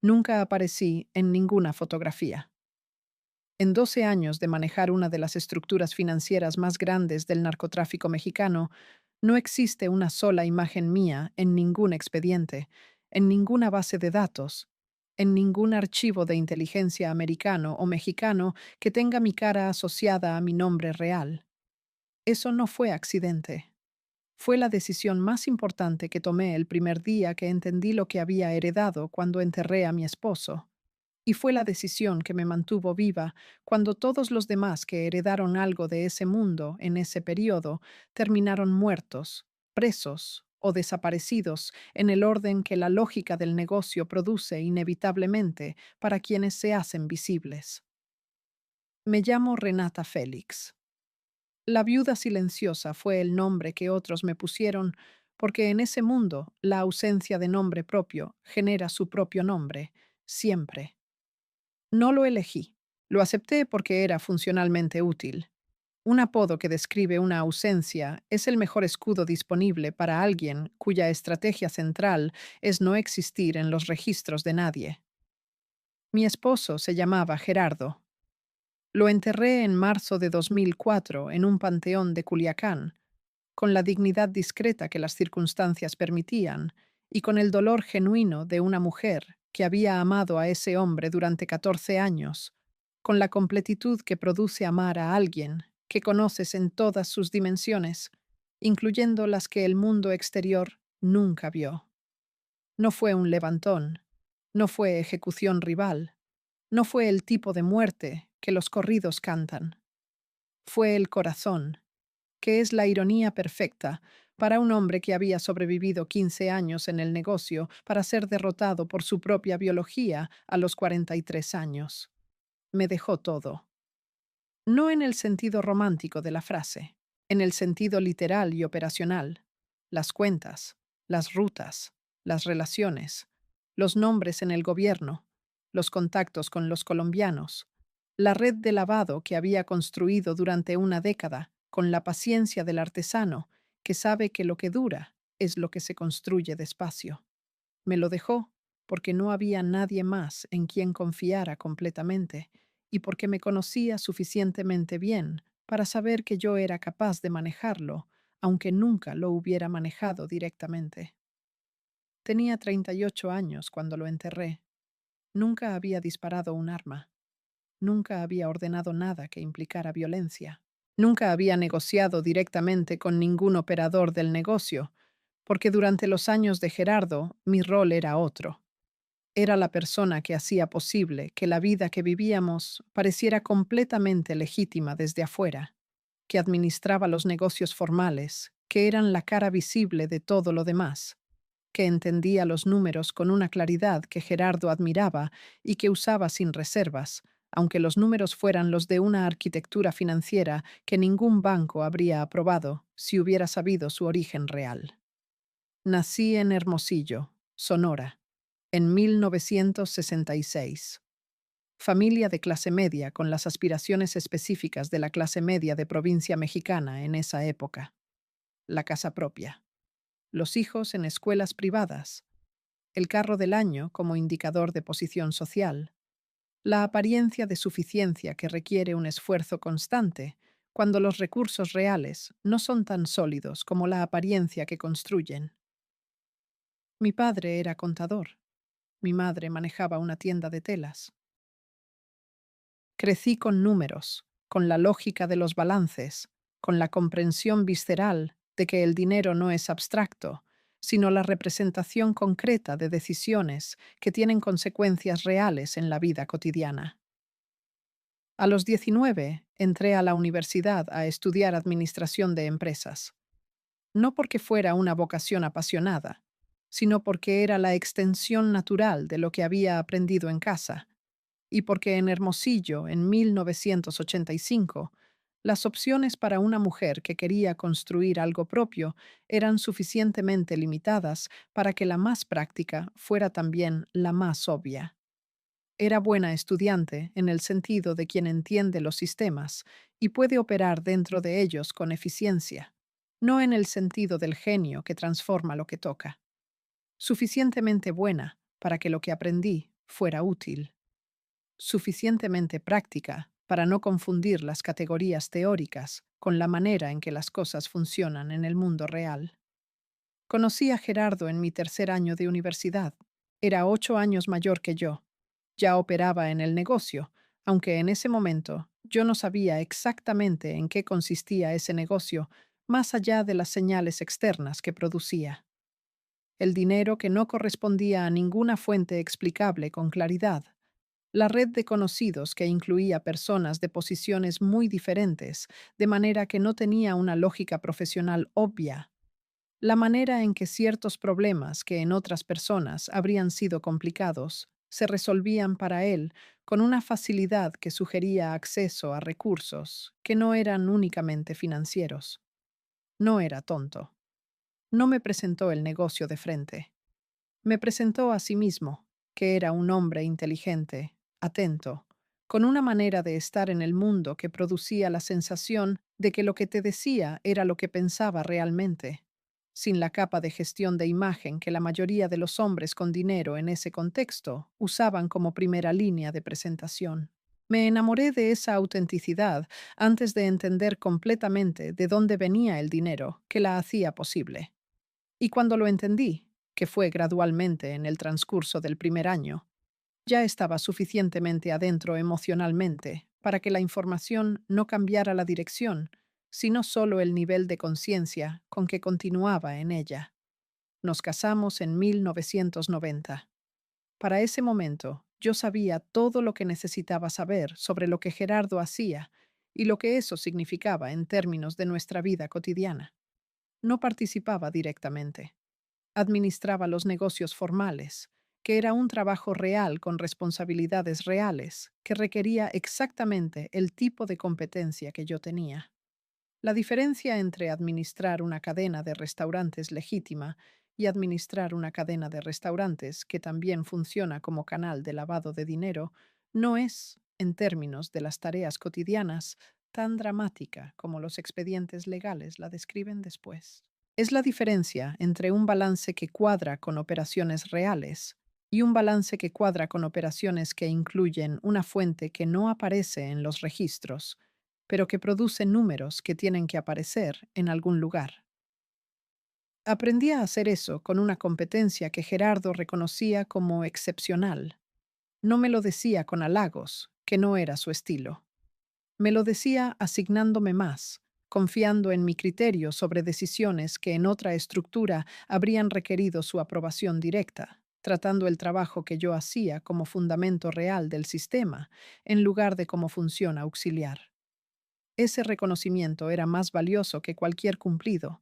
Nunca aparecí en ninguna fotografía. En 12 años de manejar una de las estructuras financieras más grandes del narcotráfico mexicano, no existe una sola imagen mía en ningún expediente, en ninguna base de datos, en ningún archivo de inteligencia americano o mexicano que tenga mi cara asociada a mi nombre real. Eso no fue accidente. Fue la decisión más importante que tomé el primer día que entendí lo que había heredado cuando enterré a mi esposo. Y fue la decisión que me mantuvo viva cuando todos los demás que heredaron algo de ese mundo en ese periodo terminaron muertos, presos o desaparecidos en el orden que la lógica del negocio produce inevitablemente para quienes se hacen visibles. Me llamo Renata Félix. La viuda silenciosa fue el nombre que otros me pusieron porque en ese mundo la ausencia de nombre propio genera su propio nombre, siempre. No lo elegí. Lo acepté porque era funcionalmente útil. Un apodo que describe una ausencia es el mejor escudo disponible para alguien cuya estrategia central es no existir en los registros de nadie. Mi esposo se llamaba Gerardo. Lo enterré en marzo de 2004 en un panteón de Culiacán, con la dignidad discreta que las circunstancias permitían y con el dolor genuino de una mujer que había amado a ese hombre durante 14 años, con la completitud que produce amar a alguien que conoces en todas sus dimensiones, incluyendo las que el mundo exterior nunca vio. No fue un levantón, no fue ejecución rival, no fue el tipo de muerte que los corridos cantan. Fue el corazón, que es la ironía perfecta para un hombre que había sobrevivido 15 años en el negocio para ser derrotado por su propia biología a los 43 años. Me dejó todo. No en el sentido romántico de la frase, en el sentido literal y operacional. Las cuentas, las rutas, las relaciones, los nombres en el gobierno, los contactos con los colombianos, la red de lavado que había construido durante una década con la paciencia del artesano que sabe que lo que dura es lo que se construye despacio. Me lo dejó porque no había nadie más en quien confiara completamente y porque me conocía suficientemente bien para saber que yo era capaz de manejarlo, aunque nunca lo hubiera manejado directamente. Tenía 38 años cuando lo enterré. Nunca había disparado un arma. Nunca había ordenado nada que implicara violencia. Nunca había negociado directamente con ningún operador del negocio, porque durante los años de Gerardo mi rol era otro. Era la persona que hacía posible que la vida que vivíamos pareciera completamente legítima desde afuera, que administraba los negocios formales, que eran la cara visible de todo lo demás, que entendía los números con una claridad que Gerardo admiraba y que usaba sin reservas, aunque los números fueran los de una arquitectura financiera que ningún banco habría aprobado si hubiera sabido su origen real. Nací en Hermosillo, Sonora, en 1966. Familia de clase media con las aspiraciones específicas de la clase media de provincia mexicana en esa época. La casa propia. Los hijos en escuelas privadas. El carro del año como indicador de posición social. La apariencia de suficiencia que requiere un esfuerzo constante cuando los recursos reales no son tan sólidos como la apariencia que construyen. Mi padre era contador. Mi madre manejaba una tienda de telas. Crecí con números, con la lógica de los balances, con la comprensión visceral de que el dinero no es abstracto, sino la representación concreta de decisiones que tienen consecuencias reales en la vida cotidiana. A los 19 entré a la universidad a estudiar administración de empresas, no porque fuera una vocación apasionada, sino porque era la extensión natural de lo que había aprendido en casa y porque en Hermosillo, en 1985, las opciones para una mujer que quería construir algo propio eran suficientemente limitadas para que la más práctica fuera también la más obvia. Era buena estudiante en el sentido de quien entiende los sistemas y puede operar dentro de ellos con eficiencia, no en el sentido del genio que transforma lo que toca. Suficientemente buena para que lo que aprendí fuera útil, suficientemente práctica para no confundir las categorías teóricas con la manera en que las cosas funcionan en el mundo real. Conocí a Gerardo en mi tercer año de universidad. Era 8 años mayor que yo. Ya operaba en el negocio, aunque en ese momento yo no sabía exactamente en qué consistía ese negocio, más allá de las señales externas que producía. El dinero que no correspondía a ninguna fuente explicable con claridad. La red de conocidos que incluía personas de posiciones muy diferentes, de manera que no tenía una lógica profesional obvia. La manera en que ciertos problemas que en otras personas habrían sido complicados se resolvían para él con una facilidad que sugería acceso a recursos que no eran únicamente financieros. No era tonto. No me presentó el negocio de frente. Me presentó a sí mismo, que era un hombre inteligente, atento, con una manera de estar en el mundo que producía la sensación de que lo que te decía era lo que pensaba realmente, sin la capa de gestión de imagen que la mayoría de los hombres con dinero en ese contexto usaban como primera línea de presentación. Me enamoré de esa autenticidad antes de entender completamente de dónde venía el dinero que la hacía posible. Y cuando lo entendí, que fue gradualmente en el transcurso del primer año, ya estaba suficientemente adentro emocionalmente para que la información no cambiara la dirección, sino solo el nivel de conciencia con que continuaba en ella. Nos casamos en 1990. Para ese momento, yo sabía todo lo que necesitaba saber sobre lo que Gerardo hacía y lo que eso significaba en términos de nuestra vida cotidiana. No participaba directamente. Administraba los negocios formales, que era un trabajo real con responsabilidades reales, que requería exactamente el tipo de competencia que yo tenía. La diferencia entre administrar una cadena de restaurantes legítima y administrar una cadena de restaurantes que también funciona como canal de lavado de dinero no es, en términos de las tareas cotidianas, tan dramática como los expedientes legales la describen después. Es la diferencia entre un balance que cuadra con operaciones reales y un balance que cuadra con operaciones que incluyen una fuente que no aparece en los registros, pero que produce números que tienen que aparecer en algún lugar. Aprendí a hacer eso con una competencia que Gerardo reconocía como excepcional. No me lo decía con halagos, que no era su estilo. Me lo decía asignándome más, confiando en mi criterio sobre decisiones que en otra estructura habrían requerido su aprobación directa, tratando el trabajo que yo hacía como fundamento real del sistema, en lugar de como función auxiliar. Ese reconocimiento era más valioso que cualquier cumplido,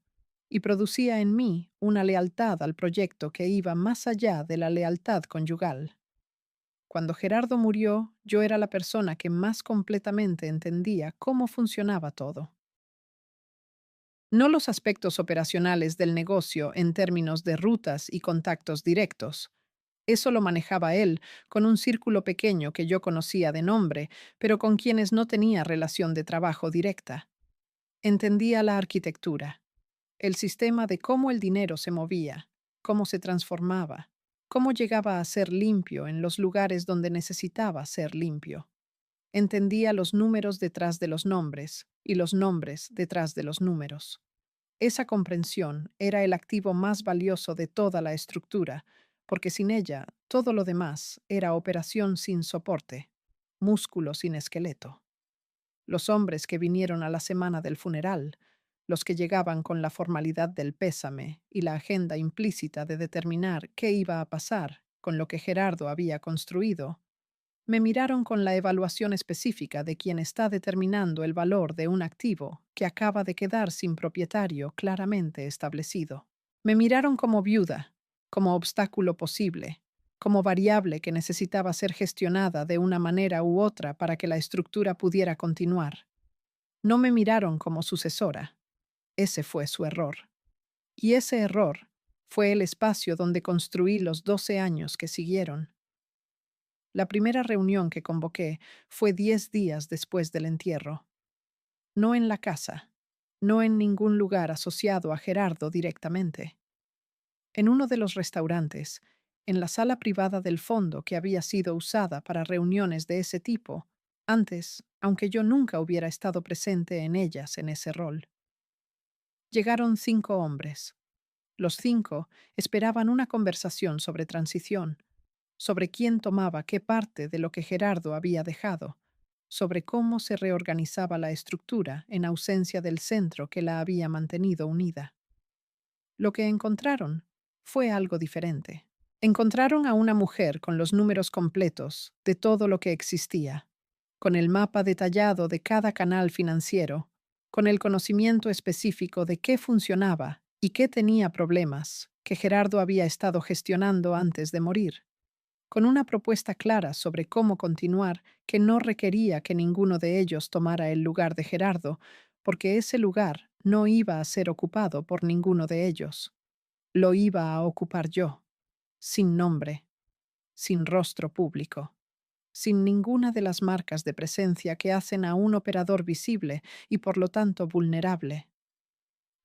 y producía en mí una lealtad al proyecto que iba más allá de la lealtad conyugal. Cuando Gerardo murió, yo era la persona que más completamente entendía cómo funcionaba todo. No los aspectos operacionales del negocio en términos de rutas y contactos directos. Eso lo manejaba él con un círculo pequeño que yo conocía de nombre, pero con quienes no tenía relación de trabajo directa. Entendía la arquitectura, el sistema de cómo el dinero se movía, cómo se transformaba, cómo llegaba a ser limpio en los lugares donde necesitaba ser limpio. Entendía los números detrás de los nombres y los nombres detrás de los números. Esa comprensión era el activo más valioso de toda la estructura, porque sin ella todo lo demás era operación sin soporte, músculo sin esqueleto. Los hombres que vinieron a la semana del funeral, los que llegaban con la formalidad del pésame y la agenda implícita de determinar qué iba a pasar con lo que Gerardo había construido, me miraron con la evaluación específica de quien está determinando el valor de un activo que acaba de quedar sin propietario claramente establecido. Me miraron como viuda, como obstáculo posible, como variable que necesitaba ser gestionada de una manera u otra para que la estructura pudiera continuar. No me miraron como sucesora. Ese fue su error. Y ese error fue el espacio donde construí los 12 años que siguieron. La primera reunión que convoqué fue 10 días después del entierro. No en la casa, no en ningún lugar asociado a Gerardo directamente. En uno de los restaurantes, en la sala privada del fondo que había sido usada para reuniones de ese tipo, antes, aunque yo nunca hubiera estado presente en ellas en ese rol. Llegaron 5 hombres. Los 5 esperaban una conversación sobre transición, sobre quién tomaba qué parte de lo que Gerardo había dejado, sobre cómo se reorganizaba la estructura en ausencia del centro que la había mantenido unida. Lo que encontraron fue algo diferente. Encontraron a una mujer con los números completos de todo lo que existía, con el mapa detallado de cada canal financiero, con el conocimiento específico de qué funcionaba y qué tenía problemas que Gerardo había estado gestionando antes de morir, con una propuesta clara sobre cómo continuar que no requería que ninguno de ellos tomara el lugar de Gerardo, porque ese lugar no iba a ser ocupado por ninguno de ellos. Lo iba a ocupar yo, sin nombre, sin rostro público, sin ninguna de las marcas de presencia que hacen a un operador visible y por lo tanto vulnerable.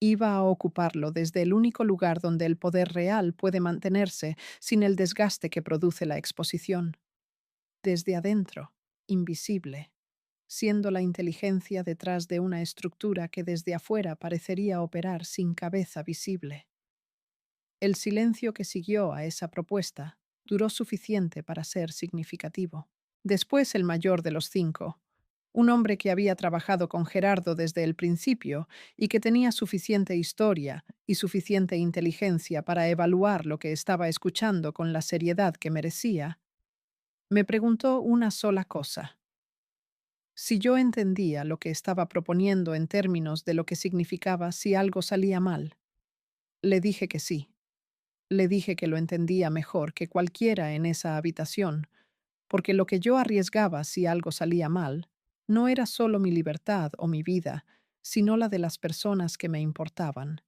Iba a ocuparlo desde el único lugar donde el poder real puede mantenerse sin el desgaste que produce la exposición, desde adentro, invisible, siendo la inteligencia detrás de una estructura que desde afuera parecería operar sin cabeza visible. El silencio que siguió a esa propuesta duró suficiente para ser significativo. Después el mayor de los 5, un hombre que había trabajado con Gerardo desde el principio y que tenía suficiente historia y suficiente inteligencia para evaluar lo que estaba escuchando con la seriedad que merecía, me preguntó una sola cosa: si yo entendía lo que estaba proponiendo en términos de lo que significaba si algo salía mal. Le dije que sí. Le dije que lo entendía mejor que cualquiera en esa habitación, porque lo que yo arriesgaba si algo salía mal no era solo mi libertad o mi vida, sino la de las personas que me importaban,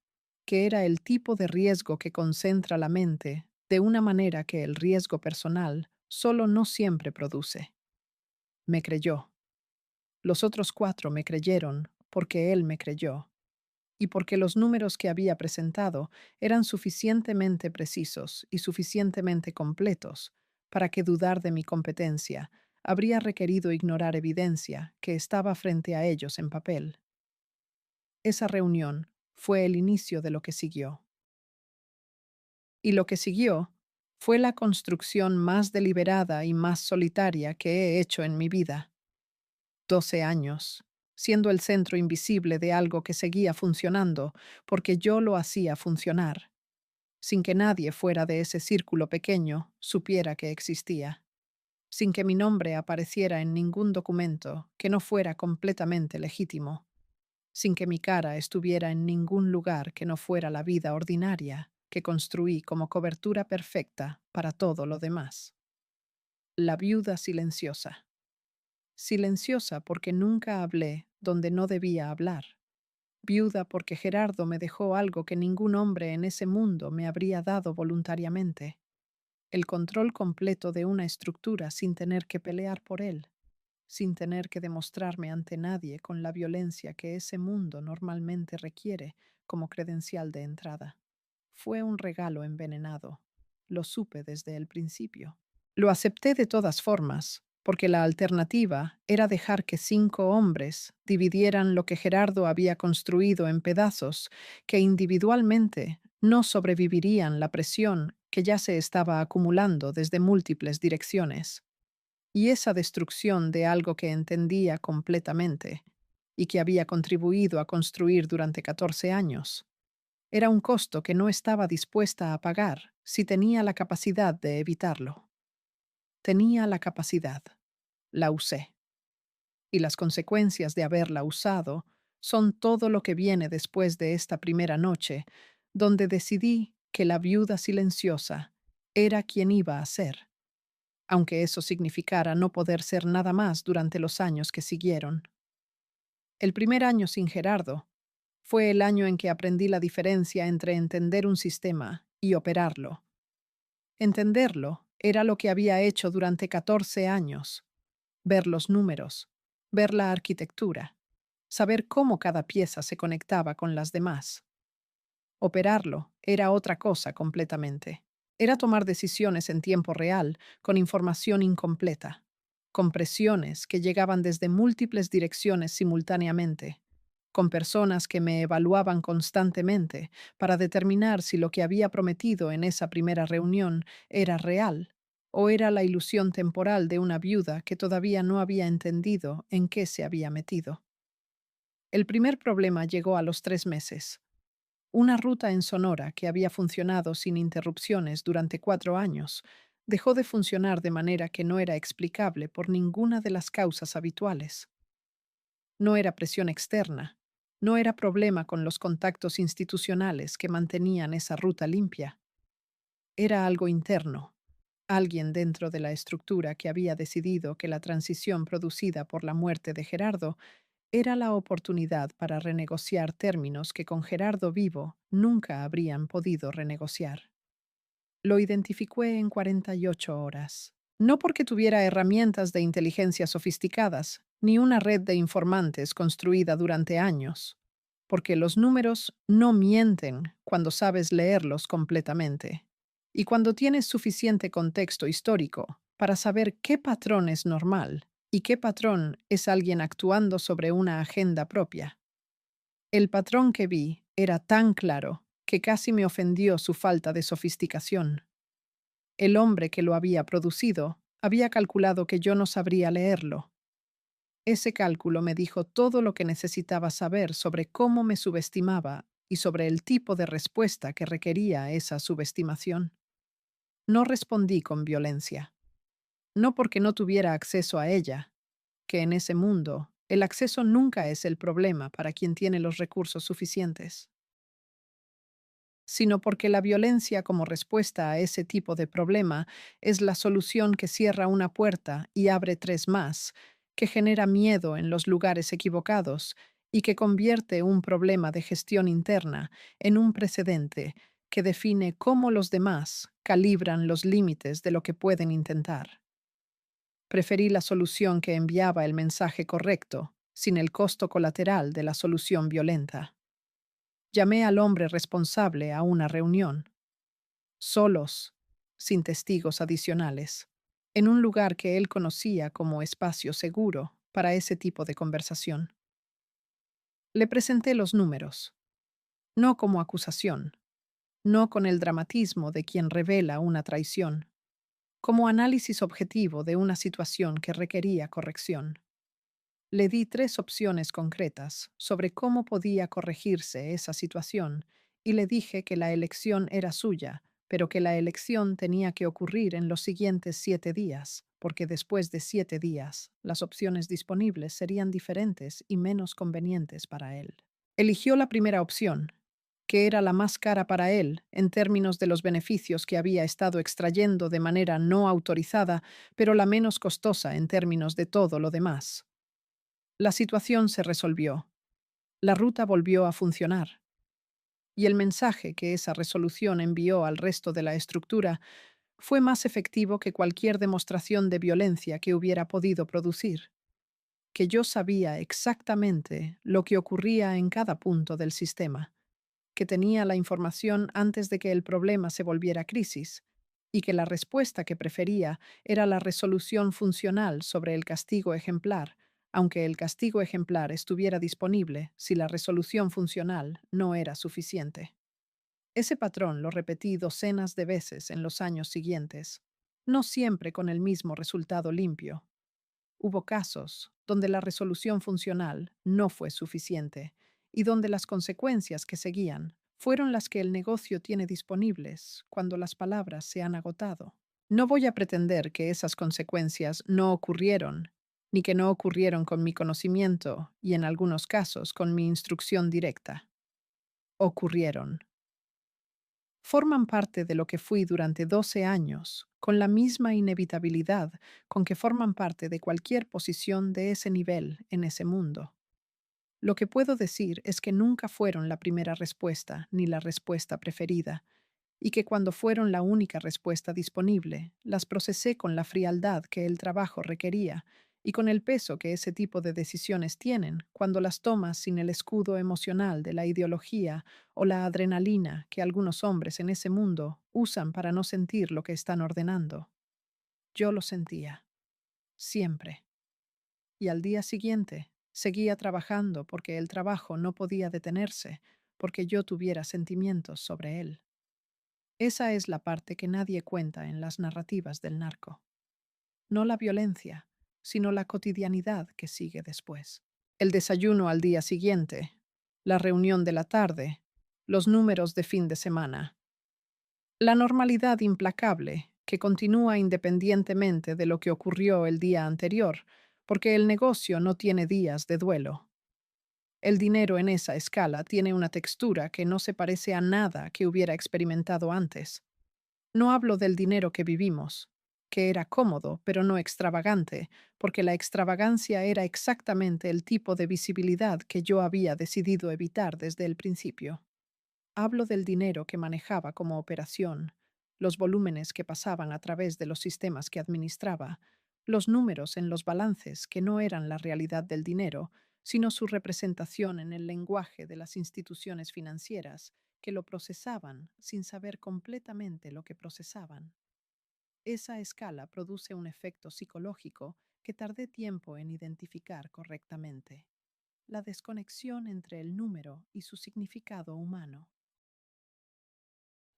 que era el tipo de riesgo que concentra la mente de una manera que el riesgo personal solo no siempre produce. Me creyó. Los otros 4 me creyeron porque él me creyó, y porque los números que había presentado eran suficientemente precisos y suficientemente completos para que dudar de mi competencia habría requerido ignorar evidencia que estaba frente a ellos en papel. Esa reunión fue el inicio de lo que siguió. Y lo que siguió fue la construcción más deliberada y más solitaria que he hecho en mi vida. 12 años, siendo el centro invisible de algo que seguía funcionando, porque yo lo hacía funcionar, sin que nadie fuera de ese círculo pequeño supiera que existía, sin que mi nombre apareciera en ningún documento que no fuera completamente legítimo, sin que mi cara estuviera en ningún lugar que no fuera la vida ordinaria que construí como cobertura perfecta para todo lo demás. La viuda silenciosa. Silenciosa porque nunca hablé donde no debía hablar. Viuda porque Gerardo me dejó algo que ningún hombre en ese mundo me habría dado voluntariamente: el control completo de una estructura sin tener que pelear por él, sin tener que demostrarme ante nadie con la violencia que ese mundo normalmente requiere como credencial de entrada. Fue un regalo envenenado. Lo supe desde el principio. Lo acepté de todas formas, porque la alternativa era dejar que 5 hombres dividieran lo que Gerardo había construido en pedazos que individualmente no sobrevivirían la presión que ya se estaba acumulando desde múltiples direcciones. Y esa destrucción de algo que entendía completamente y que había contribuido a construir durante 14 años era un costo que no estaba dispuesta a pagar si tenía la capacidad de evitarlo. Tenía la capacidad. La usé. Y las consecuencias de haberla usado son todo lo que viene después de esta primera noche, donde decidí que la viuda silenciosa era quien iba a ser, aunque eso significara no poder ser nada más durante los años que siguieron. El primer año sin Gerardo fue el año en que aprendí la diferencia entre entender un sistema y operarlo. Entenderlo era lo que había hecho durante 14 años: ver los números, ver la arquitectura, saber cómo cada pieza se conectaba con las demás. Operarlo era otra cosa completamente. Era tomar decisiones en tiempo real, con información incompleta, con presiones que llegaban desde múltiples direcciones simultáneamente, con personas que me evaluaban constantemente para determinar si lo que había prometido en esa primera reunión era real o era la ilusión temporal de una viuda que todavía no había entendido en qué se había metido. El primer problema llegó a los 3 meses. Una ruta en Sonora que había funcionado sin interrupciones durante 4 años dejó de funcionar de manera que no era explicable por ninguna de las causas habituales. No era presión externa, no era problema con los contactos institucionales que mantenían esa ruta limpia. Era algo interno, alguien dentro de la estructura que había decidido que la transición producida por la muerte de Gerardo era la oportunidad para renegociar términos que con Gerardo vivo nunca habrían podido renegociar. Lo identificó en 48 horas. No porque tuviera herramientas de inteligencia sofisticadas, ni una red de informantes construida durante años, porque los números no mienten cuando sabes leerlos completamente, y cuando tienes suficiente contexto histórico para saber qué patrón es normal y qué patrón es alguien actuando sobre una agenda propia. El patrón que vi era tan claro que casi me ofendió su falta de sofisticación. El hombre que lo había producido había calculado que yo no sabría leerlo. Ese cálculo me dijo todo lo que necesitaba saber sobre cómo me subestimaba y sobre el tipo de respuesta que requería esa subestimación. No respondí con violencia, no porque no tuviera acceso a ella, que en ese mundo el acceso nunca es el problema para quien tiene los recursos suficientes, sino porque la violencia como respuesta a ese tipo de problema es la solución que cierra una puerta y abre tres más, que genera miedo en los lugares equivocados y que convierte un problema de gestión interna en un precedente que define cómo los demás calibran los límites de lo que pueden intentar. Preferí la solución que enviaba el mensaje correcto, sin el costo colateral de la solución violenta. Llamé al hombre responsable a una reunión, solos, sin testigos adicionales, en un lugar que él conocía como espacio seguro para ese tipo de conversación. Le presenté los números, no como acusación, no con el dramatismo de quien revela una traición, como análisis objetivo de una situación que requería corrección. Le di 3 opciones concretas sobre cómo podía corregirse esa situación y le dije que la elección era suya, pero que la elección tenía que ocurrir en los siguientes 7 días, porque después de 7 días las opciones disponibles serían diferentes y menos convenientes para él. Eligió la primera opción, que era la más cara para él en términos de los beneficios que había estado extrayendo de manera no autorizada, pero la menos costosa en términos de todo lo demás. La situación se resolvió. La ruta volvió a funcionar. Y el mensaje que esa resolución envió al resto de la estructura fue más efectivo que cualquier demostración de violencia que hubiera podido producir. Que yo sabía exactamente lo que ocurría en cada punto del sistema, que tenía la información antes de que el problema se volviera crisis, y que la respuesta que prefería era la resolución funcional sobre el castigo ejemplar, aunque el castigo ejemplar estuviera disponible si la resolución funcional no era suficiente. Ese patrón lo repetí docenas de veces en los años siguientes, no siempre con el mismo resultado limpio. Hubo casos donde la resolución funcional no fue suficiente y donde las consecuencias que seguían fueron las que el negocio tiene disponibles cuando las palabras se han agotado. No voy a pretender que esas consecuencias no ocurrieron, ni que no ocurrieron con mi conocimiento y en algunos casos con mi instrucción directa. Ocurrieron. Forman parte de lo que fui durante 12 años, con la misma inevitabilidad con que forman parte de cualquier posición de ese nivel en ese mundo. Lo que puedo decir es que nunca fueron la primera respuesta ni la respuesta preferida, y que cuando fueron la única respuesta disponible, las procesé con la frialdad que el trabajo requería, y con el peso que ese tipo de decisiones tienen cuando las tomas sin el escudo emocional de la ideología o la adrenalina que algunos hombres en ese mundo usan para no sentir lo que están ordenando. Yo lo sentía, siempre. Y al día siguiente seguía trabajando porque el trabajo no podía detenerse, porque yo tuviera sentimientos sobre él. Esa es la parte que nadie cuenta en las narrativas del narco. No la violencia, sino la cotidianidad que sigue después. El desayuno al día siguiente, la reunión de la tarde, los números de fin de semana. La normalidad implacable que continúa independientemente de lo que ocurrió el día anterior, porque el negocio no tiene días de duelo. El dinero en esa escala tiene una textura que no se parece a nada que hubiera experimentado antes. No hablo del dinero que vivimos, que era cómodo, pero no extravagante, porque la extravagancia era exactamente el tipo de visibilidad que yo había decidido evitar desde el principio. Hablo del dinero que manejaba como operación, los volúmenes que pasaban a través de los sistemas que administraba, los números en los balances que no eran la realidad del dinero, sino su representación en el lenguaje de las instituciones financieras que lo procesaban sin saber completamente lo que procesaban. Esa escala produce un efecto psicológico que tardé tiempo en identificar correctamente: la desconexión entre el número y su significado humano.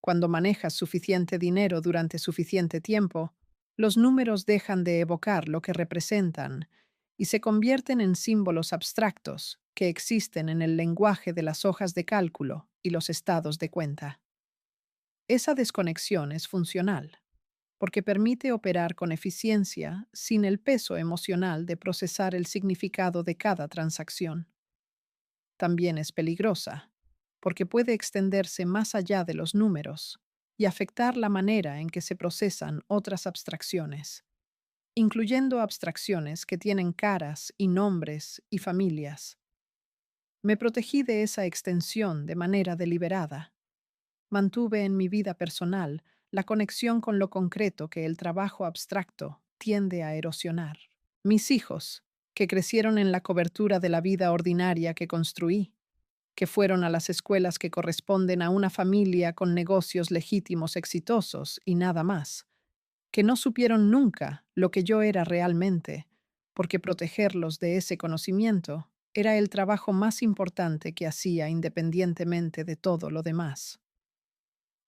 Cuando manejas suficiente dinero durante suficiente tiempo, los números dejan de evocar lo que representan y se convierten en símbolos abstractos que existen en el lenguaje de las hojas de cálculo y los estados de cuenta. Esa desconexión es funcional, porque permite operar con eficiencia sin el peso emocional de procesar el significado de cada transacción. También es peligrosa, porque puede extenderse más allá de los números y afectar la manera en que se procesan otras abstracciones, incluyendo abstracciones que tienen caras y nombres y familias. Me protegí de esa extensión de manera deliberada. Mantuve en mi vida personal la conexión con lo concreto que el trabajo abstracto tiende a erosionar. Mis hijos, que crecieron en la cobertura de la vida ordinaria que construí, que fueron a las escuelas que corresponden a una familia con negocios legítimos exitosos y nada más, que no supieron nunca lo que yo era realmente, porque protegerlos de ese conocimiento era el trabajo más importante que hacía independientemente de todo lo demás.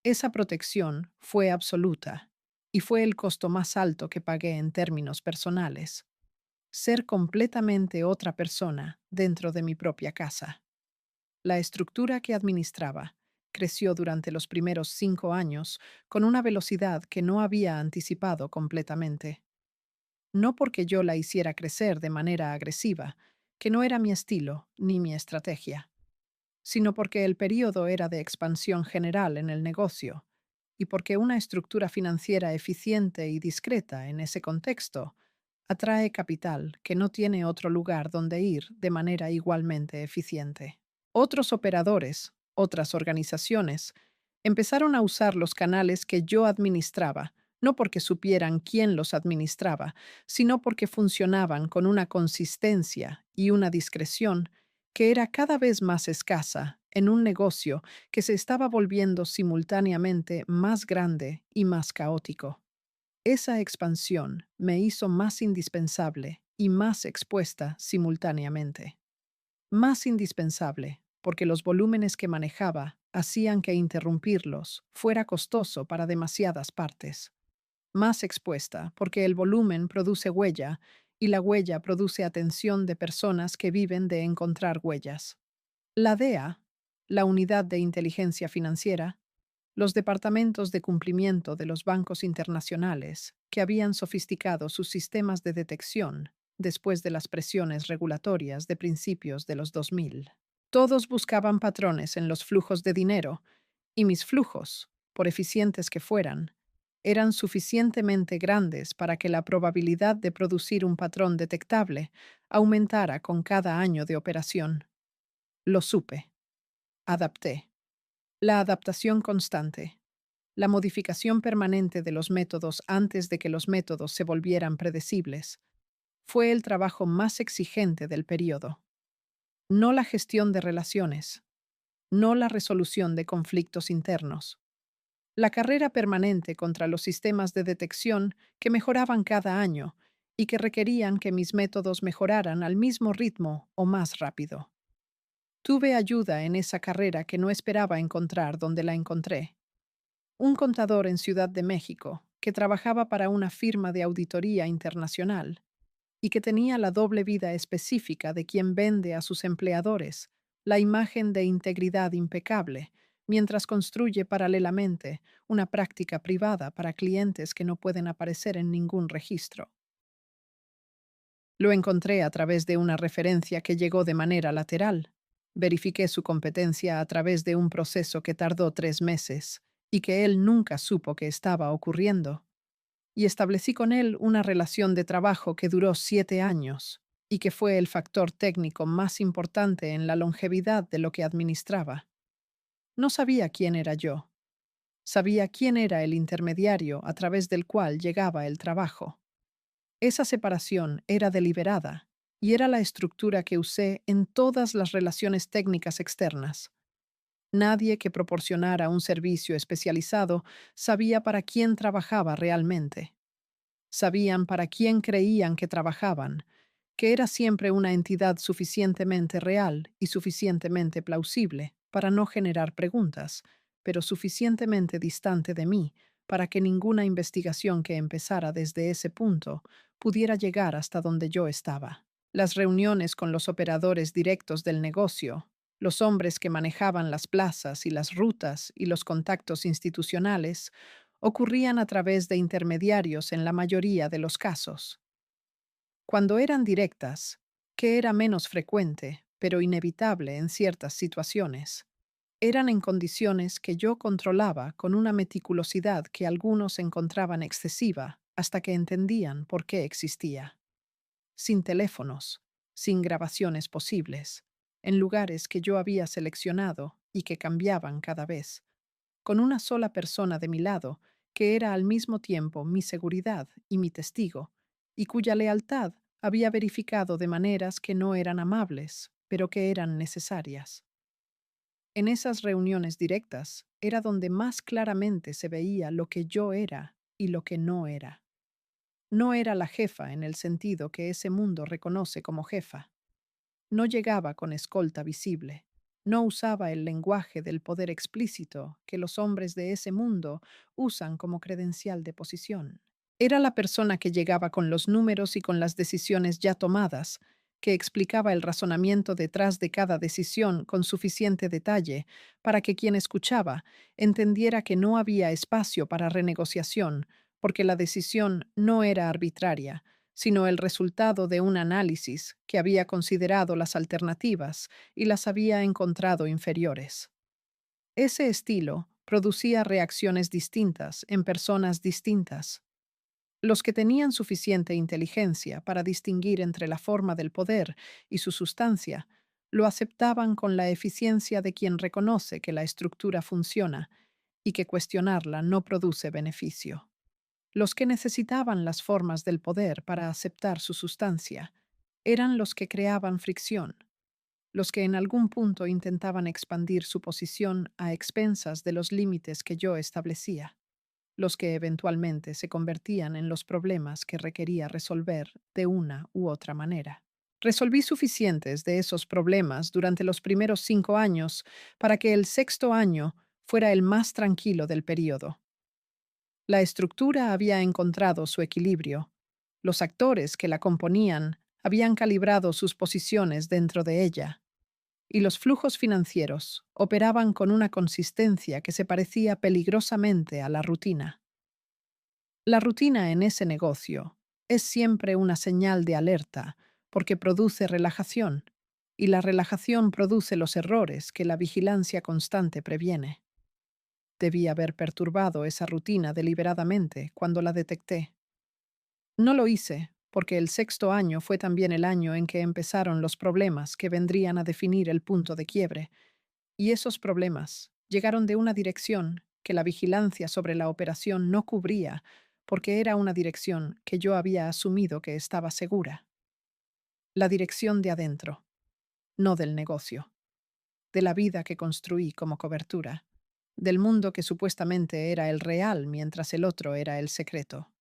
Esa protección fue absoluta y fue el costo más alto que pagué en términos personales: ser completamente otra persona dentro de mi propia casa. La estructura que administraba creció durante los primeros 5 años con una velocidad que no había anticipado completamente. No porque yo la hiciera crecer de manera agresiva, que no era mi estilo ni mi estrategia, sino porque el período era de expansión general en el negocio y porque una estructura financiera eficiente y discreta en ese contexto atrae capital que no tiene otro lugar donde ir de manera igualmente eficiente. Otros operadores, otras organizaciones, empezaron a usar los canales que yo administraba, no porque supieran quién los administraba, sino porque funcionaban con una consistencia y una discreción que era cada vez más escasa en un negocio que se estaba volviendo simultáneamente más grande y más caótico. Esa expansión me hizo más indispensable y más expuesta simultáneamente. Más indispensable, porque los volúmenes que manejaba hacían que interrumpirlos fuera costoso para demasiadas partes. Más expuesta, porque el volumen produce huella y la huella produce atención de personas que viven de encontrar huellas. La DEA, la Unidad de Inteligencia Financiera, los departamentos de cumplimiento de los bancos internacionales, que habían sofisticado sus sistemas de detección después de las presiones regulatorias de principios de los 2000. Todos buscaban patrones en los flujos de dinero, y mis flujos, por eficientes que fueran, eran suficientemente grandes para que la probabilidad de producir un patrón detectable aumentara con cada año de operación. Lo supe. Adapté. La adaptación constante, la modificación permanente de los métodos antes de que los métodos se volvieran predecibles, Fue el trabajo más exigente del periodo. No la gestión de relaciones, no la resolución de conflictos internos. La carrera permanente contra los sistemas de detección que mejoraban cada año y que requerían que mis métodos mejoraran al mismo ritmo o más rápido. Tuve ayuda en esa carrera que no esperaba encontrar donde la encontré. Un contador en Ciudad de México que trabajaba para una firma de auditoría internacional y que tenía la doble vida específica de quien vende a sus empleadores la imagen de integridad impecable, mientras construye paralelamente una práctica privada para clientes que no pueden aparecer en ningún registro. Lo encontré a través de una referencia que llegó de manera lateral. Verifiqué su competencia a través de un proceso que tardó 3 meses y que él nunca supo que estaba ocurriendo, y establecí con él una relación de trabajo que duró 7 años y que fue el factor técnico más importante en la longevidad de lo que administraba. No sabía quién era yo, sabía quién era el intermediario a través del cual llegaba el trabajo. Esa separación era deliberada y era la estructura que usé en todas las relaciones técnicas externas. Nadie que proporcionara un servicio especializado sabía para quién trabajaba realmente. Sabían para quién creían que trabajaban, que era siempre una entidad suficientemente real y suficientemente plausible para no generar preguntas, pero suficientemente distante de mí para que ninguna investigación que empezara desde ese punto pudiera llegar hasta donde yo estaba. Las reuniones con los operadores directos del negocio, los hombres que manejaban las plazas y las rutas y los contactos institucionales, ocurrían a través de intermediarios en la mayoría de los casos. Cuando eran directas, que era menos frecuente, pero inevitable en ciertas situaciones, eran en condiciones que yo controlaba con una meticulosidad que algunos encontraban excesiva hasta que entendían por qué existía. Sin teléfonos, sin grabaciones posibles, en lugares que yo había seleccionado y que cambiaban cada vez, con una sola persona de mi lado, que era al mismo tiempo mi seguridad y mi testigo, y cuya lealtad había verificado de maneras que no eran amables, pero que eran necesarias. En esas reuniones directas era donde más claramente se veía lo que yo era y lo que no era. No era la jefa en el sentido que ese mundo reconoce como jefa. No llegaba con escolta visible. No usaba el lenguaje del poder explícito que los hombres de ese mundo usan como credencial de posición. Era la persona que llegaba con los números y con las decisiones ya tomadas, que explicaba el razonamiento detrás de cada decisión con suficiente detalle para que quien escuchaba entendiera que no había espacio para renegociación, porque la decisión no era arbitraria, sino el resultado de un análisis que había considerado las alternativas y las había encontrado inferiores. Ese estilo producía reacciones distintas en personas distintas. Los que tenían suficiente inteligencia para distinguir entre la forma del poder y su sustancia, lo aceptaban con la eficiencia de quien reconoce que la estructura funciona y que cuestionarla no produce beneficio. Los que necesitaban las formas del poder para aceptar su sustancia eran los que creaban fricción, los que en algún punto intentaban expandir su posición a expensas de los límites que yo establecía, los que eventualmente se convertían en los problemas que requería resolver de una u otra manera. Resolví suficientes de esos problemas durante los primeros 5 años para que el sexto año fuera el más tranquilo del período. La estructura había encontrado su equilibrio. Los actores que la componían habían calibrado sus posiciones dentro de ella, y los flujos financieros operaban con una consistencia que se parecía peligrosamente a la rutina. La rutina en ese negocio es siempre una señal de alerta porque produce relajación, y la relajación produce los errores que la vigilancia constante previene. Debí haber perturbado esa rutina deliberadamente cuando la detecté. No lo hice, porque el sexto año fue también el año en que empezaron los problemas que vendrían a definir el punto de quiebre, y esos problemas llegaron de una dirección que la vigilancia sobre la operación no cubría, porque era una dirección que yo había asumido que estaba segura. la dirección de adentro, no del negocio, de la vida que construí como cobertura, del mundo que supuestamente era el real mientras el otro era el secreto.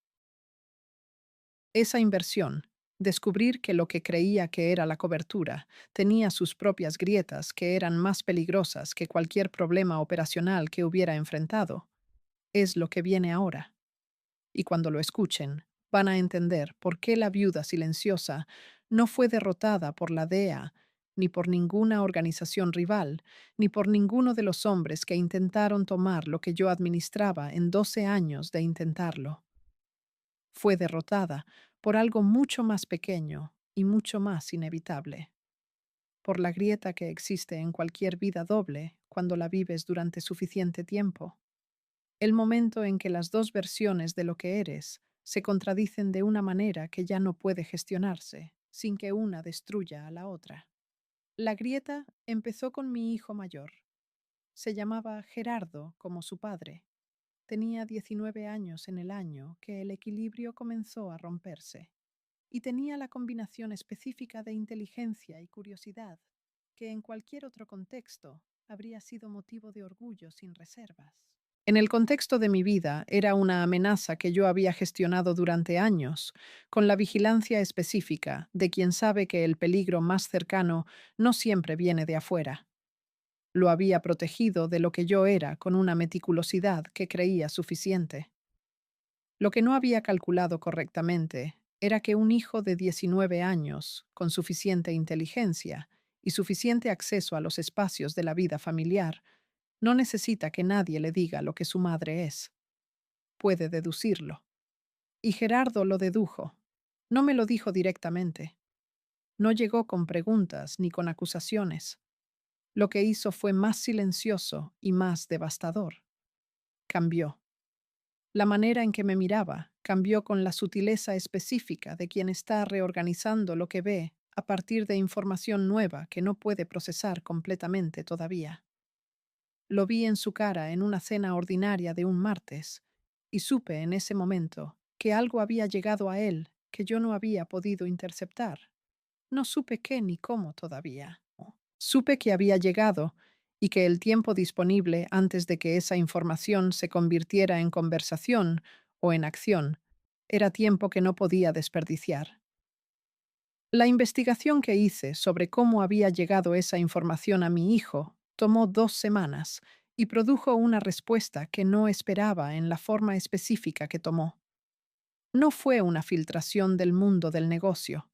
Esa inversión, descubrir que lo que creía que era la cobertura tenía sus propias grietas que eran más peligrosas que cualquier problema operacional que hubiera enfrentado, es lo que viene ahora. Y cuando lo escuchen, van a entender por qué la viuda silenciosa no fue derrotada por la DEA, ni por ninguna organización rival, ni por ninguno de los hombres que intentaron tomar lo que yo administraba en 12 años de intentarlo. Fue derrotada por algo mucho más pequeño y mucho más inevitable, por la grieta que existe en cualquier vida doble cuando la vives durante suficiente tiempo. El momento en que las dos versiones de lo que eres se contradicen de una manera que ya no puede gestionarse, sin que una destruya a la otra. La grieta empezó con mi hijo mayor. Se llamaba Gerardo, como su padre. Tenía 19 años en el año que el equilibrio comenzó a romperse, y tenía la combinación específica de inteligencia y curiosidad, que en cualquier otro contexto habría sido motivo de orgullo sin reservas. En el contexto de mi vida era una amenaza que yo había gestionado durante años, con la vigilancia específica de quien sabe que el peligro más cercano no siempre viene de afuera. Lo había protegido de lo que yo era con una meticulosidad que creía suficiente. Lo que no había calculado correctamente era que un hijo de 19 años, con suficiente inteligencia y suficiente acceso a los espacios de la vida familiar, no necesita que nadie le diga lo que su madre es. Puede deducirlo. Y Gerardo lo dedujo. No me lo dijo directamente. No llegó con preguntas ni con acusaciones. Lo que hizo fue más silencioso y más devastador. Cambió. La manera en que me miraba cambió con la sutileza específica de quien está reorganizando lo que ve a partir de información nueva que no puede procesar completamente todavía. Lo vi en su cara en una cena ordinaria de un martes, y supe en ese momento que algo había llegado a él que yo no había podido interceptar. No supe qué ni cómo todavía. Supe que había llegado y que el tiempo disponible antes de que esa información se convirtiera en conversación o en acción era tiempo que no podía desperdiciar. La investigación que hice sobre cómo había llegado esa información a mi hijo tomó 2 semanas y produjo una respuesta que no esperaba en la forma específica que tomó. No fue una filtración del mundo del negocio.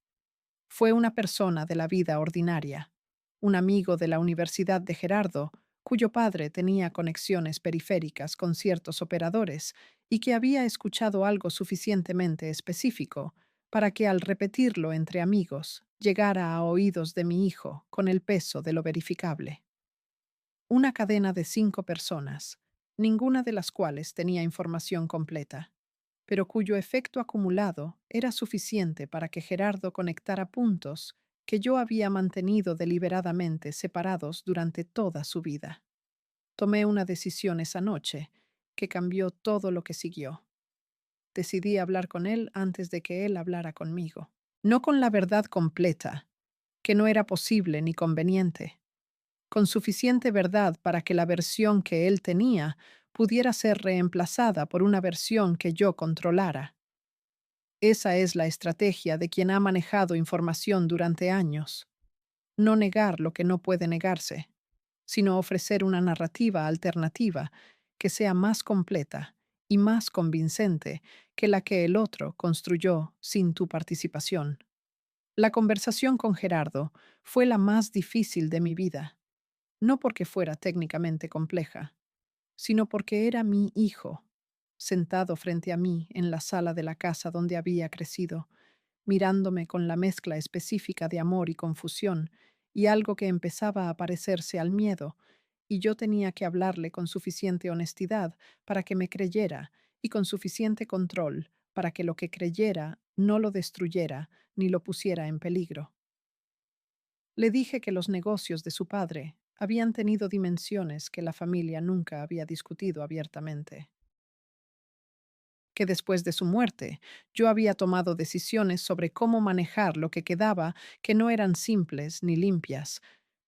Fue una persona de la vida ordinaria, un amigo de la Universidad de Gerardo, cuyo padre tenía conexiones periféricas con ciertos operadores y que había escuchado algo suficientemente específico para que al repetirlo entre amigos llegara a oídos de mi hijo con el peso de lo verificable. Una cadena de 5 personas, ninguna de las cuales tenía información completa, pero cuyo efecto acumulado era suficiente para que Gerardo conectara puntos que yo había mantenido deliberadamente separados durante toda su vida. Tomé una decisión esa noche que cambió todo lo que siguió. Decidí hablar con él antes de que él hablara conmigo. No con la verdad completa, que no era posible ni conveniente, con suficiente verdad para que la versión que él tenía pudiera ser reemplazada por una versión que yo controlara. Esa es la estrategia de quien ha manejado información durante años. No negar lo que no puede negarse, sino ofrecer una narrativa alternativa que sea más completa y más convincente que la que el otro construyó sin tu participación. La conversación con Gerardo fue la más difícil de mi vida, no porque fuera técnicamente compleja, sino porque era mi hijo, sentado frente a mí en la sala de la casa donde había crecido, mirándome con la mezcla específica de amor y confusión, y algo que empezaba a parecerse al miedo, y yo tenía que hablarle con suficiente honestidad para que me creyera, y con suficiente control para que lo que creyera no lo destruyera ni lo pusiera en peligro. Le dije que los negocios de su padre habían tenido dimensiones que la familia nunca había discutido abiertamente, que después de su muerte yo había tomado decisiones sobre cómo manejar lo que quedaba que no eran simples ni limpias,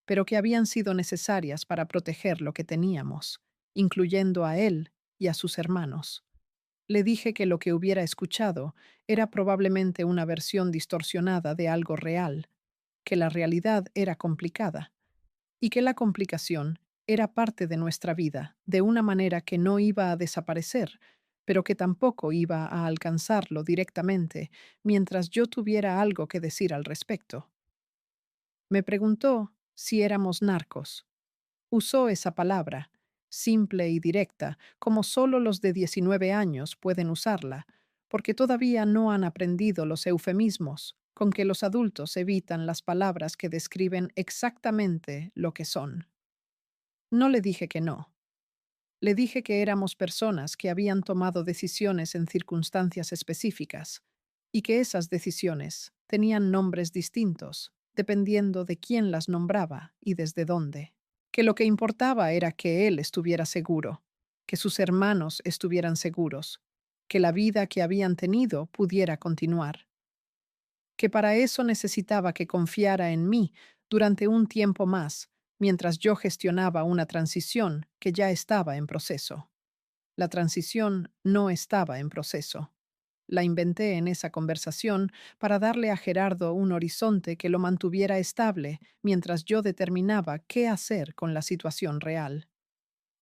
pero que habían sido necesarias para proteger lo que teníamos, incluyendo a él y a sus hermanos. Le dije que lo que hubiera escuchado era probablemente una versión distorsionada de algo real, que la realidad era complicada y que la complicación era parte de nuestra vida, de una manera que no iba a desaparecer, pero que tampoco iba a alcanzarlo directamente mientras yo tuviera algo que decir al respecto. Me preguntó si éramos narcos. Usó esa palabra, simple y directa, como solo los de 19 años pueden usarla, porque todavía no han aprendido los eufemismos con que los adultos evitan las palabras que describen exactamente lo que son. No le dije que no. Le dije que éramos personas que habían tomado decisiones en circunstancias específicas y que esas decisiones tenían nombres distintos, dependiendo de quién las nombraba y desde dónde. Que lo que importaba era que él estuviera seguro, que sus hermanos estuvieran seguros, que la vida que habían tenido pudiera continuar, que para eso necesitaba que confiara en mí durante un tiempo más, mientras yo gestionaba una transición que ya estaba en proceso. La transición no estaba en proceso. La inventé en esa conversación para darle a Gerardo un horizonte que lo mantuviera estable mientras yo determinaba qué hacer con la situación real.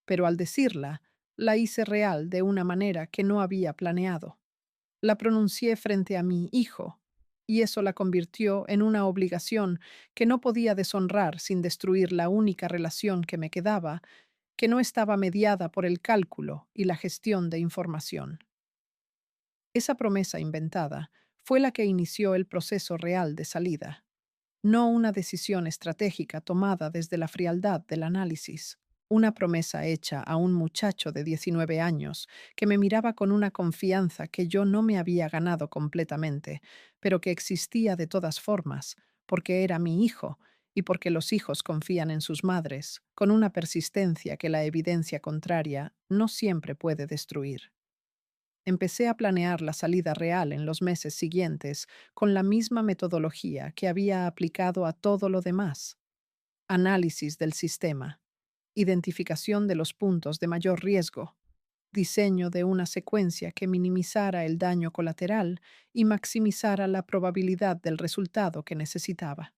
Pero al decirla, la hice real de una manera que no había planeado. La pronuncié frente a mi hijo, y eso la convirtió en una obligación que no podía deshonrar sin destruir la única relación que me quedaba, que no estaba mediada por el cálculo y la gestión de información. Esa promesa inventada fue la que inició el proceso real de salida, no una decisión estratégica tomada desde la frialdad del análisis. Una promesa hecha a un muchacho de 19 años que me miraba con una confianza que yo no me había ganado completamente, pero que existía de todas formas, porque era mi hijo y porque los hijos confían en sus madres, con una persistencia que la evidencia contraria no siempre puede destruir. Empecé a planear la salida real en los meses siguientes con la misma metodología que había aplicado a todo lo demás. Análisis del sistema, identificación de los puntos de mayor riesgo, diseño de una secuencia que minimizara el daño colateral y maximizara la probabilidad del resultado que necesitaba.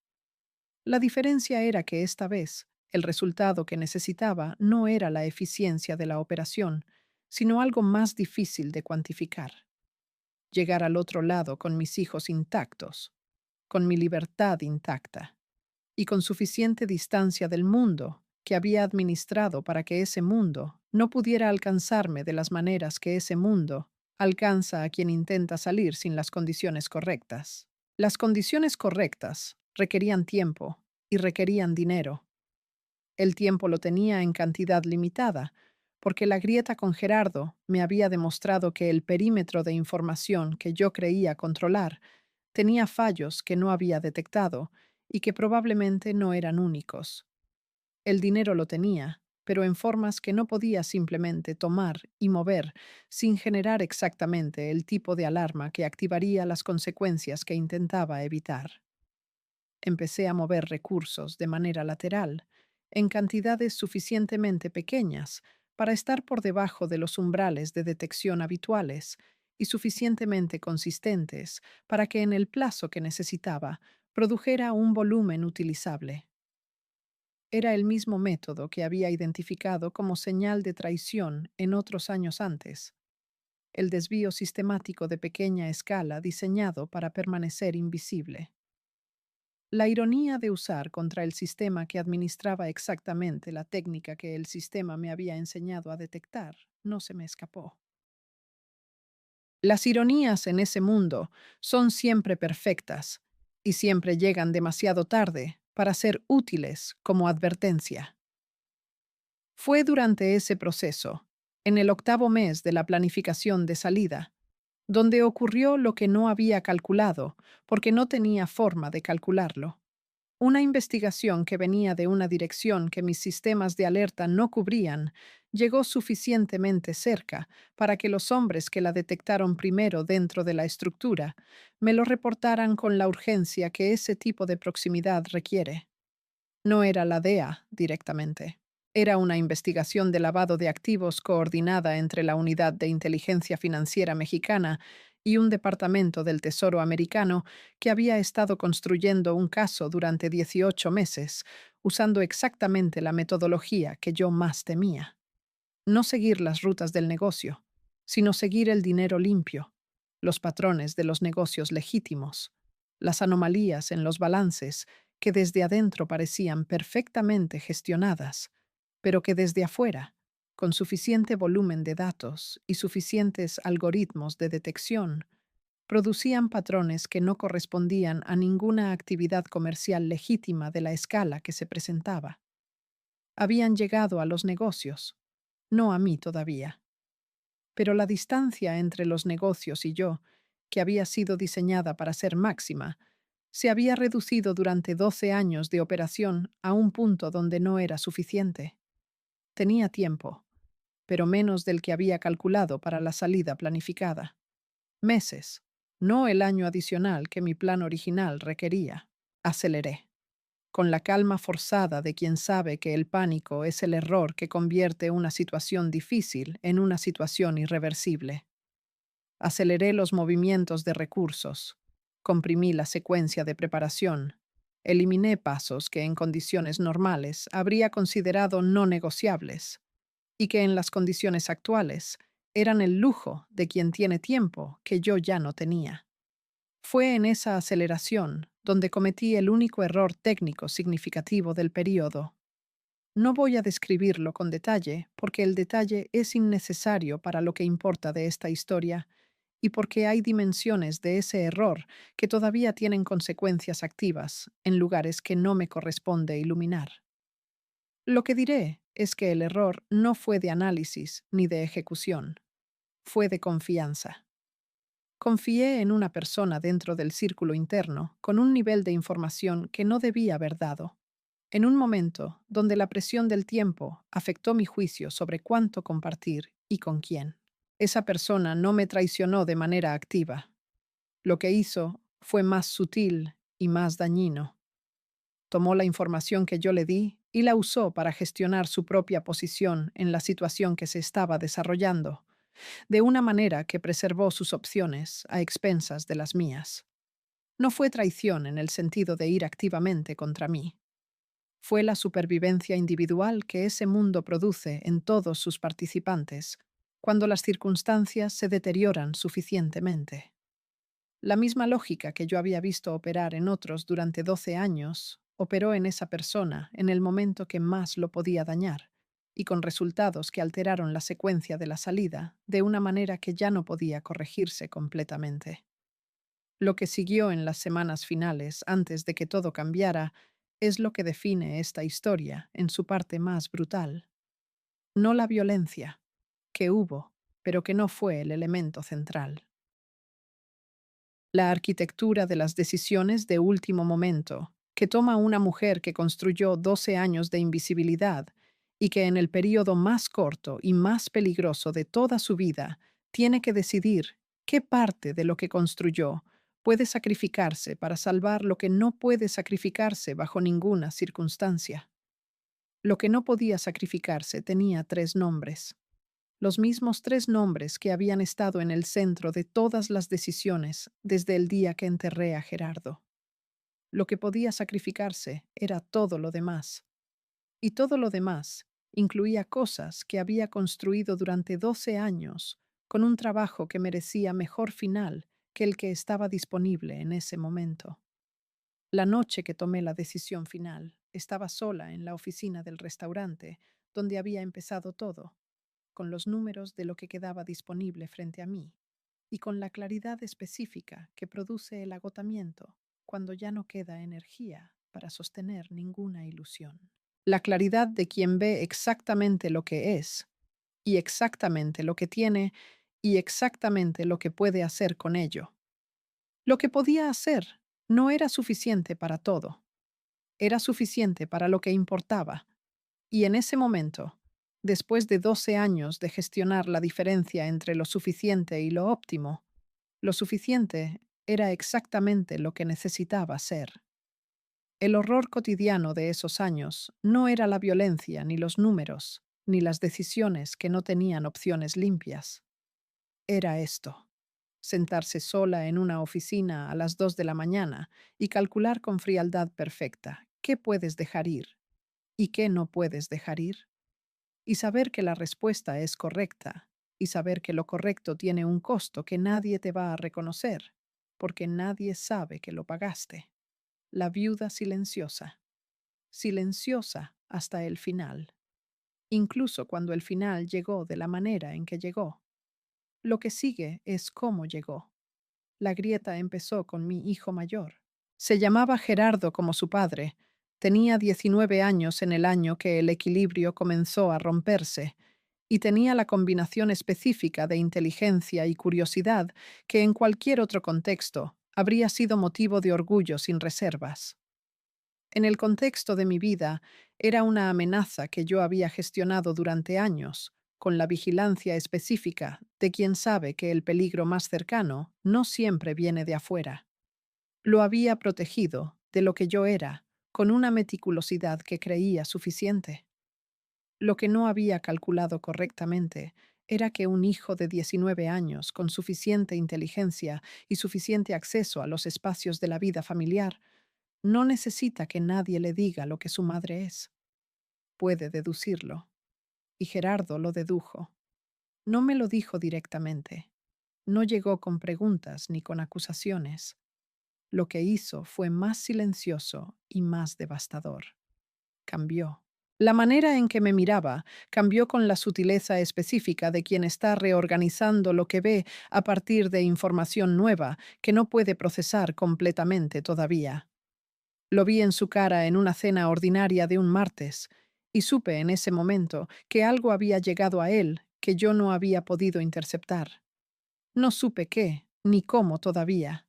La diferencia era que esta vez, el resultado que necesitaba no era la eficiencia de la operación, sino algo más difícil de cuantificar. Llegar al otro lado con mis hijos intactos, con mi libertad intacta y con suficiente distancia del mundo que había administrado para que ese mundo no pudiera alcanzarme de las maneras que ese mundo alcanza a quien intenta salir sin las condiciones correctas. Las condiciones correctas requerían tiempo y requerían dinero. El tiempo lo tenía en cantidad limitada, porque la grieta con Gerardo me había demostrado que el perímetro de información que yo creía controlar tenía fallos que no había detectado y que probablemente no eran únicos. El dinero lo tenía, pero en formas que no podía simplemente tomar y mover sin generar exactamente el tipo de alarma que activaría las consecuencias que intentaba evitar. Empecé a mover recursos de manera lateral, en cantidades suficientemente pequeñas para estar por debajo de los umbrales de detección habituales y suficientemente consistentes para que en el plazo que necesitaba produjera un volumen utilizable. Era el mismo método que había identificado como señal de traición en otros años antes, el desvío sistemático de pequeña escala diseñado para permanecer invisible. La ironía de usar contra el sistema que administraba exactamente la técnica que el sistema me había enseñado a detectar no se me escapó. Las ironías en ese mundo son siempre perfectas y siempre llegan demasiado tarde para ser útiles como advertencia. Fue durante ese proceso, en el 8º mes de la planificación de salida, donde ocurrió lo que no había calculado porque no tenía forma de calcularlo. Una investigación que venía de una dirección que mis sistemas de alerta no cubrían llegó suficientemente cerca para que los hombres que la detectaron primero dentro de la estructura me lo reportaran con la urgencia que ese tipo de proximidad requiere. No era la DEA directamente. Era una investigación de lavado de activos coordinada entre la Unidad de Inteligencia Financiera Mexicana y un departamento del Tesoro americano que había estado construyendo un caso durante 18 meses, usando exactamente la metodología que yo más temía. No seguir las rutas del negocio, sino seguir el dinero limpio, los patrones de los negocios legítimos, las anomalías en los balances que desde adentro parecían perfectamente gestionadas, pero que desde afuera, con suficiente volumen de datos y suficientes algoritmos de detección, producían patrones que no correspondían a ninguna actividad comercial legítima de la escala que se presentaba. Habían llegado a los negocios, no a mí todavía. Pero la distancia entre los negocios y yo, que había sido diseñada para ser máxima, se había reducido durante 12 años de operación a un punto donde no era suficiente. Tenía tiempo, pero menos del que había calculado para la salida planificada. Meses, no el año adicional que mi plan original requería. Aceleré, con la calma forzada de quien sabe que el pánico es el error que convierte una situación difícil en una situación irreversible. Aceleré los movimientos de recursos, comprimí la secuencia de preparación, eliminé pasos que en condiciones normales habría considerado no negociables y que en las condiciones actuales eran el lujo de quien tiene tiempo que yo ya no tenía. Fue en esa aceleración donde cometí el único error técnico significativo del período. No voy a describirlo con detalle porque el detalle es innecesario para lo que importa de esta historia y porque hay dimensiones de ese error que todavía tienen consecuencias activas en lugares que no me corresponde iluminar. Lo que diré es que el error no fue de análisis ni de ejecución, fue de confianza. Confié en una persona dentro del círculo interno con un nivel de información que no debía haber dado, en un momento donde la presión del tiempo afectó mi juicio sobre cuánto compartir y con quién. Esa persona no me traicionó de manera activa. Lo que hizo fue más sutil y más dañino. Tomó la información que yo le di y la usó para gestionar su propia posición en la situación que se estaba desarrollando, de una manera que preservó sus opciones a expensas de las mías. No fue traición en el sentido de ir activamente contra mí. Fue la supervivencia individual que ese mundo produce en todos sus participantes, cuando las circunstancias se deterioran suficientemente. La misma lógica que yo había visto operar en otros durante 12 años, operó en esa persona en el momento que más lo podía dañar, y con resultados que alteraron la secuencia de la salida de una manera que ya no podía corregirse completamente. Lo que siguió en las semanas finales, antes de que todo cambiara, es lo que define esta historia en su parte más brutal. No la violencia, que hubo, pero que no fue el elemento central. La arquitectura de las decisiones de último momento, que toma una mujer que construyó 12 años de invisibilidad y que en el período más corto y más peligroso de toda su vida tiene que decidir qué parte de lo que construyó puede sacrificarse para salvar lo que no puede sacrificarse bajo ninguna circunstancia. Lo que no podía sacrificarse tenía 3 nombres, los mismos 3 nombres que habían estado en el centro de todas las decisiones desde el día que enterré a Gerardo. Lo que podía sacrificarse era todo lo demás, y todo lo demás incluía cosas que había construido durante 12 años con un trabajo que merecía mejor final que el que estaba disponible en ese momento. La noche que tomé la decisión final, estaba sola en la oficina del restaurante donde había empezado todo, con los números de lo que quedaba disponible frente a mí y con la claridad específica que produce el agotamiento cuando ya no queda energía para sostener ninguna ilusión. La claridad de quien ve exactamente lo que es y exactamente lo que tiene y exactamente lo que puede hacer con ello. Lo que podía hacer no era suficiente para todo. era suficiente para lo que importaba. Y en ese momento, después de 12 años de gestionar la diferencia entre lo suficiente y lo óptimo, lo suficiente era exactamente lo que necesitaba ser. El horror cotidiano de esos años no era la violencia, ni los números, ni las decisiones que no tenían opciones limpias. Era esto: sentarse sola en una oficina a las 2 de la mañana y calcular con frialdad perfecta qué puedes dejar ir y qué no puedes dejar ir, y saber que la respuesta es correcta, y saber que lo correcto tiene un costo que nadie te va a reconocer, porque nadie sabe que lo pagaste. La viuda silenciosa, silenciosa hasta el final, incluso cuando el final llegó de la manera en que llegó. Lo que sigue es cómo llegó. La grieta empezó con mi hijo mayor. Se llamaba Gerardo como su padre. Tenía 19 años en el año que el equilibrio comenzó a romperse, y tenía la combinación específica de inteligencia y curiosidad que en cualquier otro contexto habría sido motivo de orgullo sin reservas. En el contexto de mi vida, era una amenaza que yo había gestionado durante años, con la vigilancia específica de quien sabe que el peligro más cercano no siempre viene de afuera. Lo había protegido de lo que yo era, con una meticulosidad que creía suficiente. Lo que no había calculado correctamente era que un hijo de 19 años, con suficiente inteligencia y suficiente acceso a los espacios de la vida familiar, no necesita que nadie le diga lo que su madre es. Puede deducirlo. Y Gerardo lo dedujo. No me lo dijo directamente. No llegó con preguntas ni con acusaciones. Lo que hizo fue más silencioso y más devastador. Cambió. La manera en que me miraba cambió con la sutileza específica de quien está reorganizando lo que ve a partir de información nueva que no puede procesar completamente todavía. Lo vi en su cara en una cena ordinaria de un martes, y supe en ese momento que algo había llegado a él que yo no había podido interceptar. No supe qué, ni cómo todavía.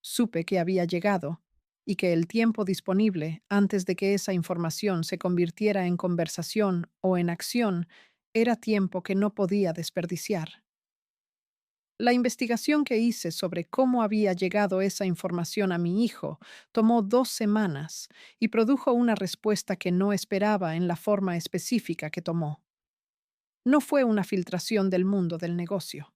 Supe que había llegado, y que el tiempo disponible antes de que esa información se convirtiera en conversación o en acción era tiempo que no podía desperdiciar. La investigación que hice sobre cómo había llegado esa información a mi hijo tomó 2 semanas y produjo una respuesta que no esperaba en la forma específica que tomó. No fue una filtración del mundo del negocio.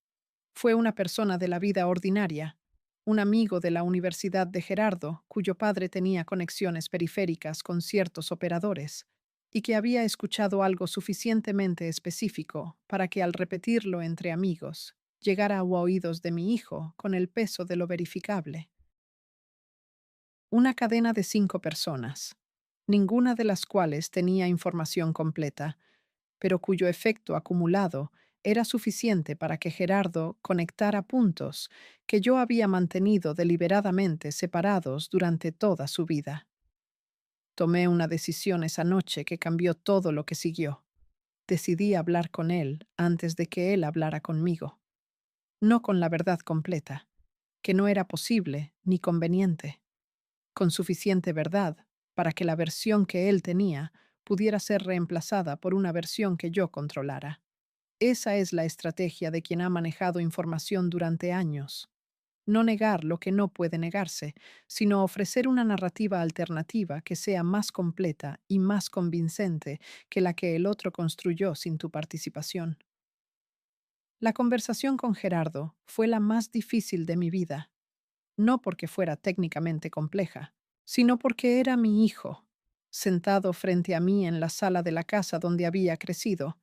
Fue una persona de la vida ordinaria, un amigo de la Universidad de Gerardo, cuyo padre tenía conexiones periféricas con ciertos operadores, y que había escuchado algo suficientemente específico para que al repetirlo entre amigos, llegara a oídos de mi hijo con el peso de lo verificable. Una cadena de 5 personas, ninguna de las cuales tenía información completa, pero cuyo efecto acumulado era suficiente para que Gerardo conectara puntos que yo había mantenido deliberadamente separados durante toda su vida. Tomé una decisión esa noche que cambió todo lo que siguió. Decidí hablar con él antes de que él hablara conmigo, no con la verdad completa, que no era posible ni conveniente, con suficiente verdad para que la versión que él tenía pudiera ser reemplazada por una versión que yo controlara. Esa es la estrategia de quien ha manejado información durante años. No negar lo que no puede negarse, sino ofrecer una narrativa alternativa que sea más completa y más convincente que la que el otro construyó sin tu participación. La conversación con Gerardo fue la más difícil de mi vida, no porque fuera técnicamente compleja, sino porque era mi hijo, sentado frente a mí en la sala de la casa donde había crecido,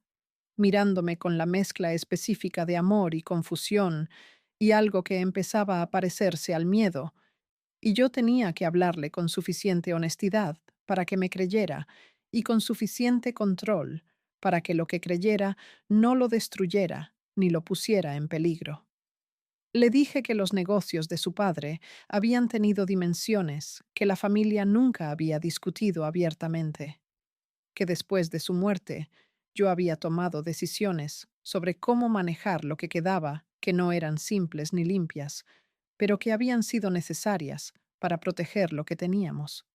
mirándome con la mezcla específica de amor y confusión y algo que empezaba a parecerse al miedo, y yo tenía que hablarle con suficiente honestidad para que me creyera y con suficiente control para que lo que creyera no lo destruyera ni lo pusiera en peligro. Le dije que los negocios de su padre habían tenido dimensiones que la familia nunca había discutido abiertamente, que después de su muerte yo había tomado decisiones sobre cómo manejar lo que quedaba, que no eran simples ni limpias, pero que habían sido necesarias para proteger lo que teníamos.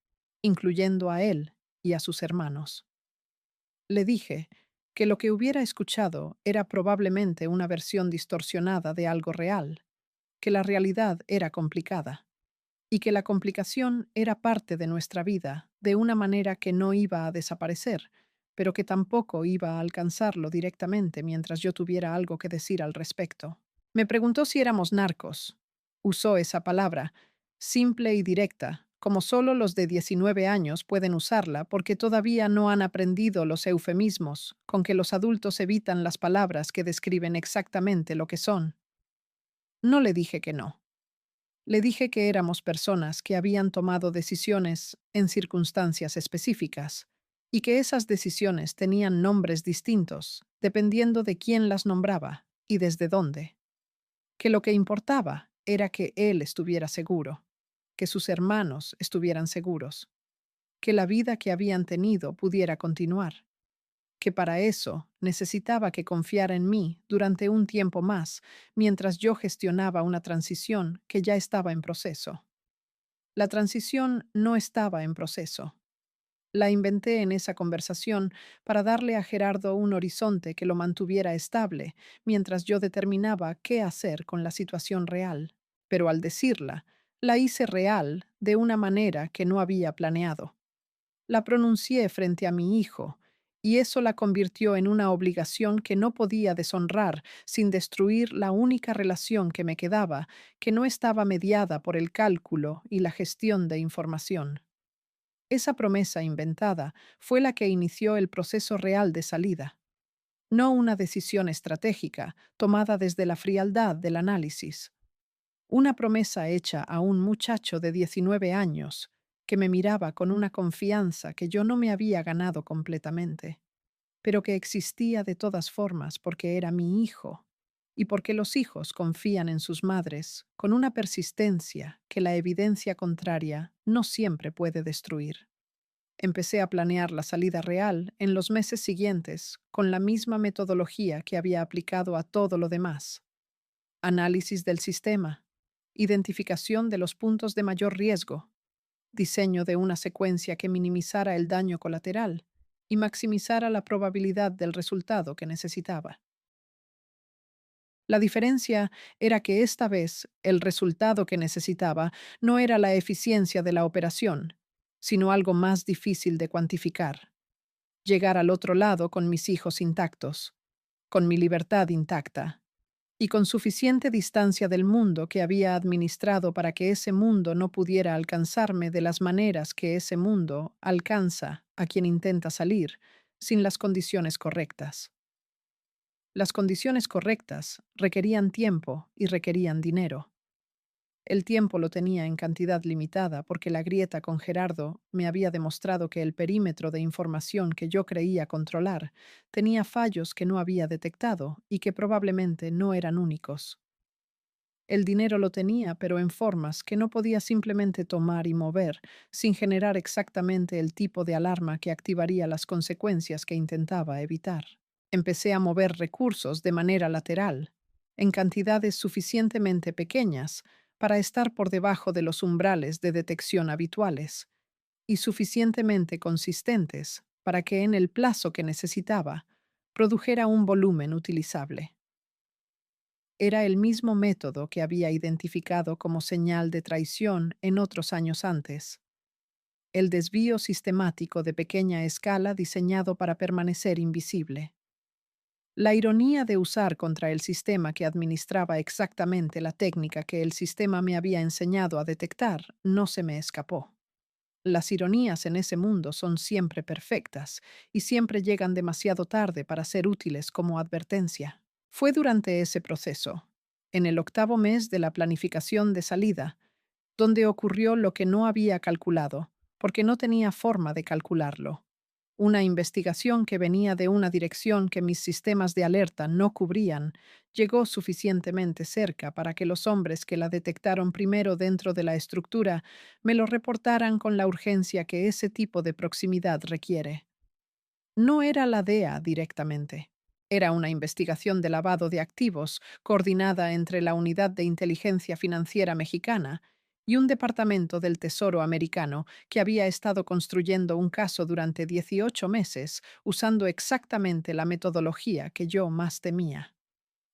incluyendo a él y a sus hermanos. Le dije que lo que hubiera escuchado era probablemente una versión distorsionada de algo real, que la realidad era complicada y que la complicación era parte de nuestra vida de una manera que no iba a desaparecer, pero que tampoco iba a alcanzarlo directamente mientras yo tuviera algo que decir al respecto. Me preguntó si éramos narcos. Usó esa palabra, simple y directa, como solo los de 19 años pueden usarla porque todavía no han aprendido los eufemismos con que los adultos evitan las palabras que describen exactamente lo que son. No le dije que no. Le dije que éramos personas que habían tomado decisiones en circunstancias específicas y que esas decisiones tenían nombres distintos dependiendo de quién las nombraba y desde dónde. Que lo que importaba era que él estuviera seguro, que sus hermanos estuvieran seguros, que la vida que habían tenido pudiera continuar, que para eso necesitaba que confiara en mí durante un tiempo más, mientras yo gestionaba una transición que ya estaba en proceso. La transición no estaba en proceso. La inventé en esa conversación para darle a Gerardo un horizonte que lo mantuviera estable, mientras yo determinaba qué hacer con la situación real. Pero al decirla, la hice real de una manera que no había planeado. La pronuncié frente a mi hijo, y eso la convirtió en una obligación que no podía deshonrar sin destruir la única relación que me quedaba, que no estaba mediada por el cálculo y la gestión de información. Esa promesa inventada fue la que inició el proceso real de salida, no una decisión estratégica tomada desde la frialdad del análisis. Una promesa hecha a un muchacho de 19 años que me miraba con una confianza que yo no me había ganado completamente, pero que existía de todas formas porque era mi hijo y porque los hijos confían en sus madres con una persistencia que la evidencia contraria no siempre puede destruir. Empecé a planear la salida real en los meses siguientes con la misma metodología que había aplicado a todo lo demás. Análisis del sistema, identificación de los puntos de mayor riesgo, diseño de una secuencia que minimizara el daño colateral y maximizara la probabilidad del resultado que necesitaba. La diferencia era que esta vez el resultado que necesitaba no era la eficiencia de la operación, sino algo más difícil de cuantificar: llegar al otro lado con mis hijos intactos, con mi libertad intacta y con suficiente distancia del mundo que había administrado para que ese mundo no pudiera alcanzarme de las maneras que ese mundo alcanza a quien intenta salir, sin las condiciones correctas. Las condiciones correctas requerían tiempo y requerían dinero. El tiempo lo tenía en cantidad limitada porque la grieta con Gerardo me había demostrado que el perímetro de información que yo creía controlar tenía fallos que no había detectado y que probablemente no eran únicos. El dinero lo tenía, pero en formas que no podía simplemente tomar y mover sin generar exactamente el tipo de alarma que activaría las consecuencias que intentaba evitar. Empecé a mover recursos de manera lateral, en cantidades suficientemente pequeñas para estar por debajo de los umbrales de detección habituales y suficientemente consistentes para que en el plazo que necesitaba produjera un volumen utilizable. Era el mismo método que había identificado como señal de traición en otros años antes: el desvío sistemático de pequeña escala diseñado para permanecer invisible. La ironía de usar contra el sistema que administraba exactamente la técnica que el sistema me había enseñado a detectar no se me escapó. Las ironías en ese mundo son siempre perfectas y siempre llegan demasiado tarde para ser útiles como advertencia. Fue durante ese proceso, en el octavo mes de la planificación de salida, donde ocurrió lo que no había calculado, porque no tenía forma de calcularlo. Una investigación que venía de una dirección que mis sistemas de alerta no cubrían llegó suficientemente cerca para que los hombres que la detectaron primero dentro de la estructura me lo reportaran con la urgencia que ese tipo de proximidad requiere. No era la DEA directamente. Era una investigación de lavado de activos coordinada entre la Unidad de Inteligencia Financiera Mexicana y un departamento del Tesoro americano que había estado construyendo un caso durante 18 meses usando exactamente la metodología que yo más temía.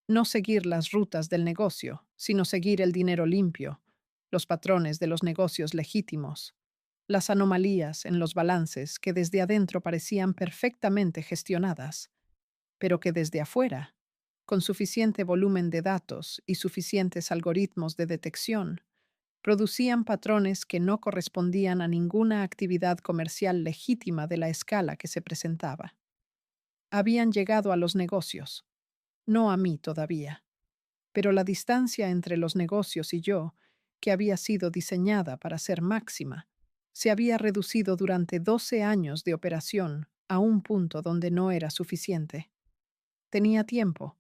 No seguir las rutas del negocio, sino seguir el dinero limpio, los patrones de los negocios legítimos, las anomalías en los balances que desde adentro parecían perfectamente gestionadas, pero que desde afuera, con suficiente volumen de datos y suficientes algoritmos de detección, producían patrones que no correspondían a ninguna actividad comercial legítima de la escala que se presentaba. Habían llegado a los negocios, no a mí todavía, pero la distancia entre los negocios y yo, que había sido diseñada para ser máxima, se había reducido durante 12 años de operación a un punto donde no era suficiente. Tenía tiempo,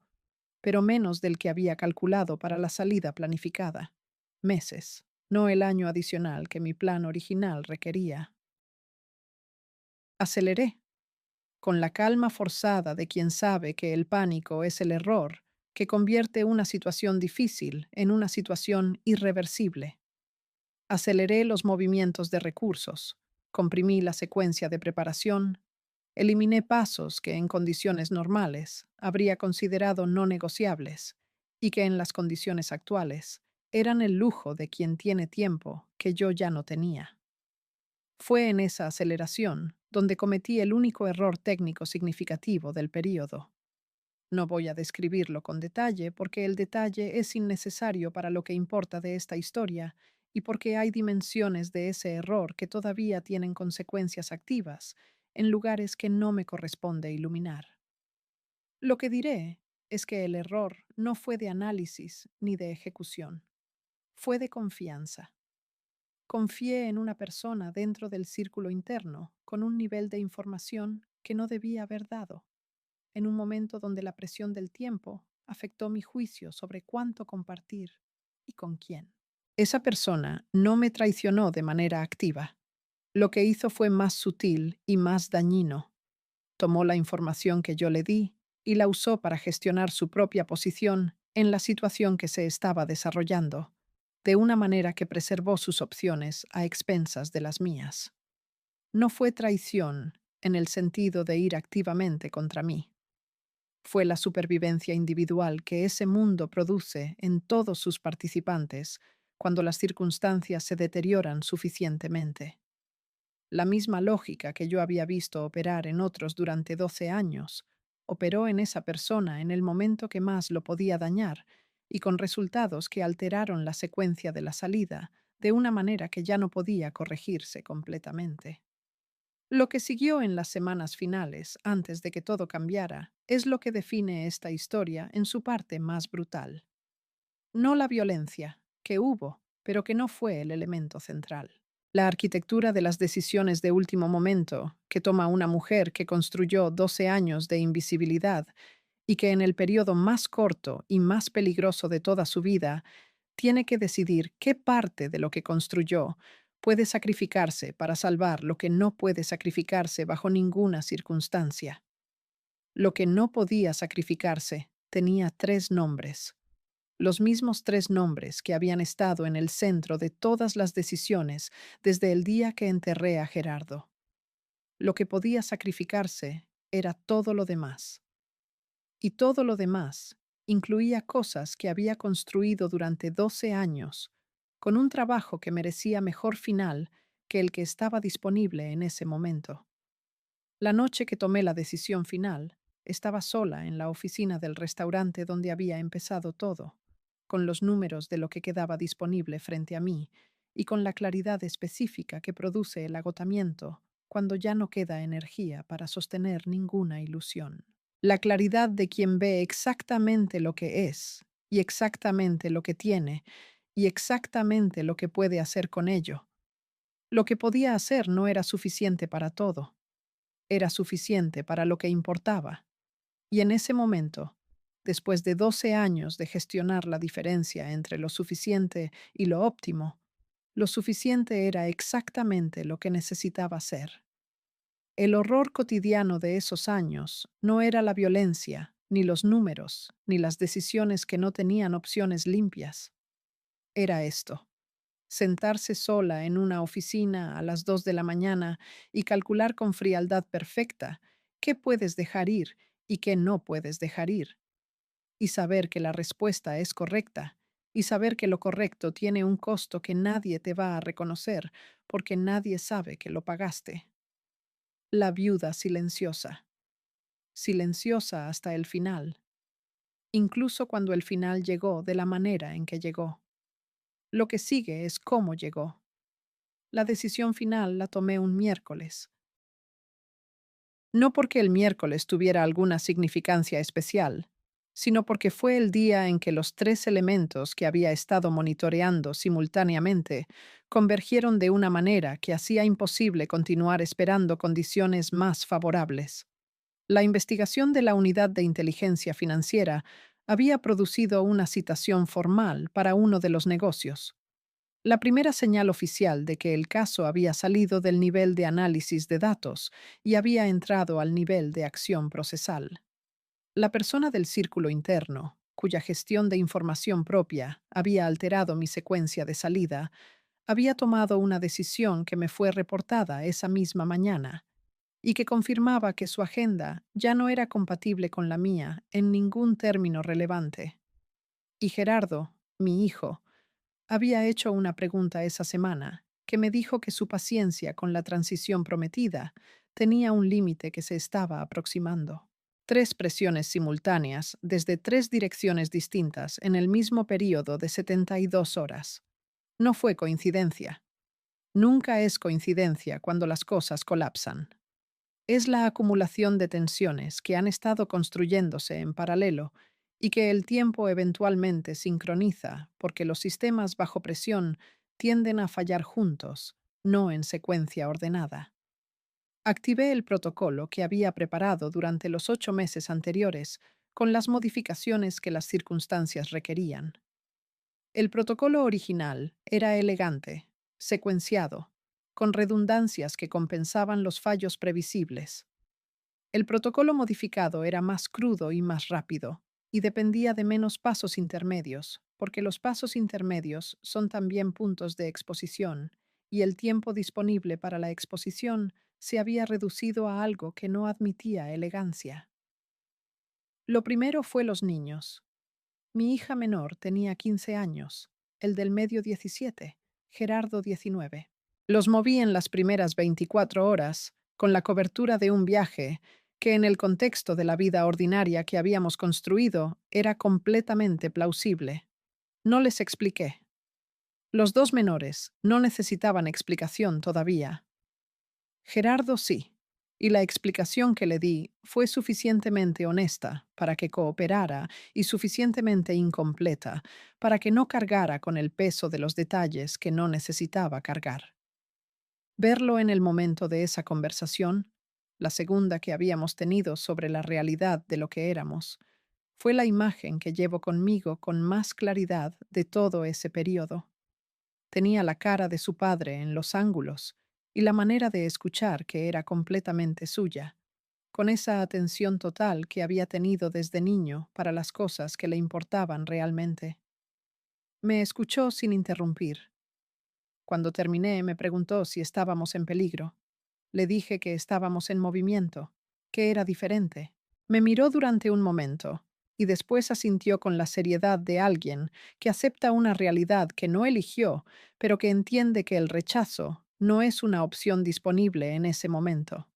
pero menos del que había calculado para la salida planificada. Meses, no el año adicional que mi plan original requería. Aceleré, con la calma forzada de quien sabe que el pánico es el error que convierte una situación difícil en una situación irreversible. Aceleré los movimientos de recursos, comprimí la secuencia de preparación, eliminé pasos que en condiciones normales habría considerado no negociables y que en las condiciones actuales eran el lujo de quien tiene tiempo que yo ya no tenía. Fue en esa aceleración donde cometí el único error técnico significativo del período. No voy a describirlo con detalle porque el detalle es innecesario para lo que importa de esta historia y porque hay dimensiones de ese error que todavía tienen consecuencias activas en lugares que no me corresponde iluminar. Lo que diré es que el error no fue de análisis ni de ejecución, fue de confianza. Confié en una persona dentro del círculo interno con un nivel de información que no debía haber dado, en un momento donde la presión del tiempo afectó mi juicio sobre cuánto compartir y con quién. Esa persona no me traicionó de manera activa. Lo que hizo fue más sutil y más dañino. Tomó la información que yo le di y la usó para gestionar su propia posición en la situación que se estaba desarrollando, de una manera que preservó sus opciones a expensas de las mías. No fue traición en el sentido de ir activamente contra mí. Fue la supervivencia individual que ese mundo produce en todos sus participantes cuando las circunstancias se deterioran suficientemente. La misma lógica que yo había visto operar en otros durante 12 años, operó en esa persona en el momento que más lo podía dañar y con resultados que alteraron la secuencia de la salida de una manera que ya no podía corregirse completamente. Lo que siguió en las semanas finales, antes de que todo cambiara, es lo que define esta historia en su parte más brutal. No la violencia, que hubo, pero que no fue el elemento central. La arquitectura de las decisiones de último momento, que toma una mujer que construyó 12 años de invisibilidad y que en el periodo más corto y más peligroso de toda su vida tiene que decidir qué parte de lo que construyó puede sacrificarse para salvar lo que no puede sacrificarse bajo ninguna circunstancia. Lo que no podía sacrificarse tenía 3 nombres, los mismos 3 nombres que habían estado en el centro de todas las decisiones desde el día que enterré a Gerardo. Lo que podía sacrificarse era todo lo demás. Y todo lo demás incluía cosas que había construido durante 12 años, con un trabajo que merecía mejor final que el que estaba disponible en ese momento. La noche que tomé la decisión final, estaba sola en la oficina del restaurante donde había empezado todo, con los números de lo que quedaba disponible frente a mí y con la claridad específica que produce el agotamiento cuando ya no queda energía para sostener ninguna ilusión. La claridad de quien ve exactamente lo que es y exactamente lo que tiene y exactamente lo que puede hacer con ello. Lo que podía hacer no era suficiente para todo, era suficiente para lo que importaba. Y en ese momento, después de 12 años de gestionar la diferencia entre lo suficiente y lo óptimo, lo suficiente era exactamente lo que necesitaba ser. El horror cotidiano de esos años no era la violencia, ni los números, ni las decisiones que no tenían opciones limpias. Era esto. Sentarse sola en una oficina a las 2 de la mañana y calcular con frialdad perfecta qué puedes dejar ir y qué no puedes dejar ir, y saber que la respuesta es correcta, y saber que lo correcto tiene un costo que nadie te va a reconocer porque nadie sabe que lo pagaste. La viuda silenciosa, silenciosa hasta el final, incluso cuando el final llegó de la manera en que llegó. Lo que sigue es cómo llegó. La decisión final la tomé un miércoles. No porque el miércoles tuviera alguna significancia especial, sino porque fue el día en que los tres elementos que había estado monitoreando simultáneamente convergieron de una manera que hacía imposible continuar esperando condiciones más favorables. La investigación de la Unidad de Inteligencia Financiera había producido una citación formal para uno de los negocios, la primera señal oficial de que el caso había salido del nivel de análisis de datos y había entrado al nivel de acción procesal. La persona del círculo interno, cuya gestión de información propia había alterado mi secuencia de salida, había tomado una decisión que me fue reportada esa misma mañana y que confirmaba que su agenda ya no era compatible con la mía en ningún término relevante. Y Gerardo, mi hijo, había hecho una pregunta esa semana que me dijo que su paciencia con la transición prometida tenía un límite que se estaba aproximando. Tres presiones simultáneas desde tres direcciones distintas en el mismo periodo de 72 horas. No fue coincidencia. Nunca es coincidencia cuando las cosas colapsan. Es la acumulación de tensiones que han estado construyéndose en paralelo y que el tiempo eventualmente sincroniza porque los sistemas bajo presión tienden a fallar juntos, no en secuencia ordenada. Activé el protocolo que había preparado durante los 8 meses anteriores con las modificaciones que las circunstancias requerían. El protocolo original era elegante, secuenciado, con redundancias que compensaban los fallos previsibles. El protocolo modificado era más crudo y más rápido, y dependía de menos pasos intermedios, porque los pasos intermedios son también puntos de exposición, y el tiempo disponible para la exposición se había reducido a algo que no admitía elegancia. Lo primero fue los niños. Mi hija menor tenía 15 años, el del medio 17, Gerardo 19. Los moví en las primeras 24 horas, con la cobertura de un viaje que en el contexto de la vida ordinaria que habíamos construido era completamente plausible. No les expliqué. Los dos menores no necesitaban explicación todavía. Gerardo sí, y la explicación que le di fue suficientemente honesta para que cooperara y suficientemente incompleta para que no cargara con el peso de los detalles que no necesitaba cargar. Verlo en el momento de esa conversación, la segunda que habíamos tenido sobre la realidad de lo que éramos, fue la imagen que llevo conmigo con más claridad de todo ese periodo. Tenía la cara de su padre en los ángulos y la manera de escuchar que era completamente suya, con esa atención total que había tenido desde niño para las cosas que le importaban realmente. Me escuchó sin interrumpir. Cuando terminé, me preguntó si estábamos en peligro. Le dije que estábamos en movimiento, que era diferente. Me miró durante un momento y después asintió con la seriedad de alguien que acepta una realidad que no eligió, pero que entiende que el rechazo no es una opción disponible en ese momento.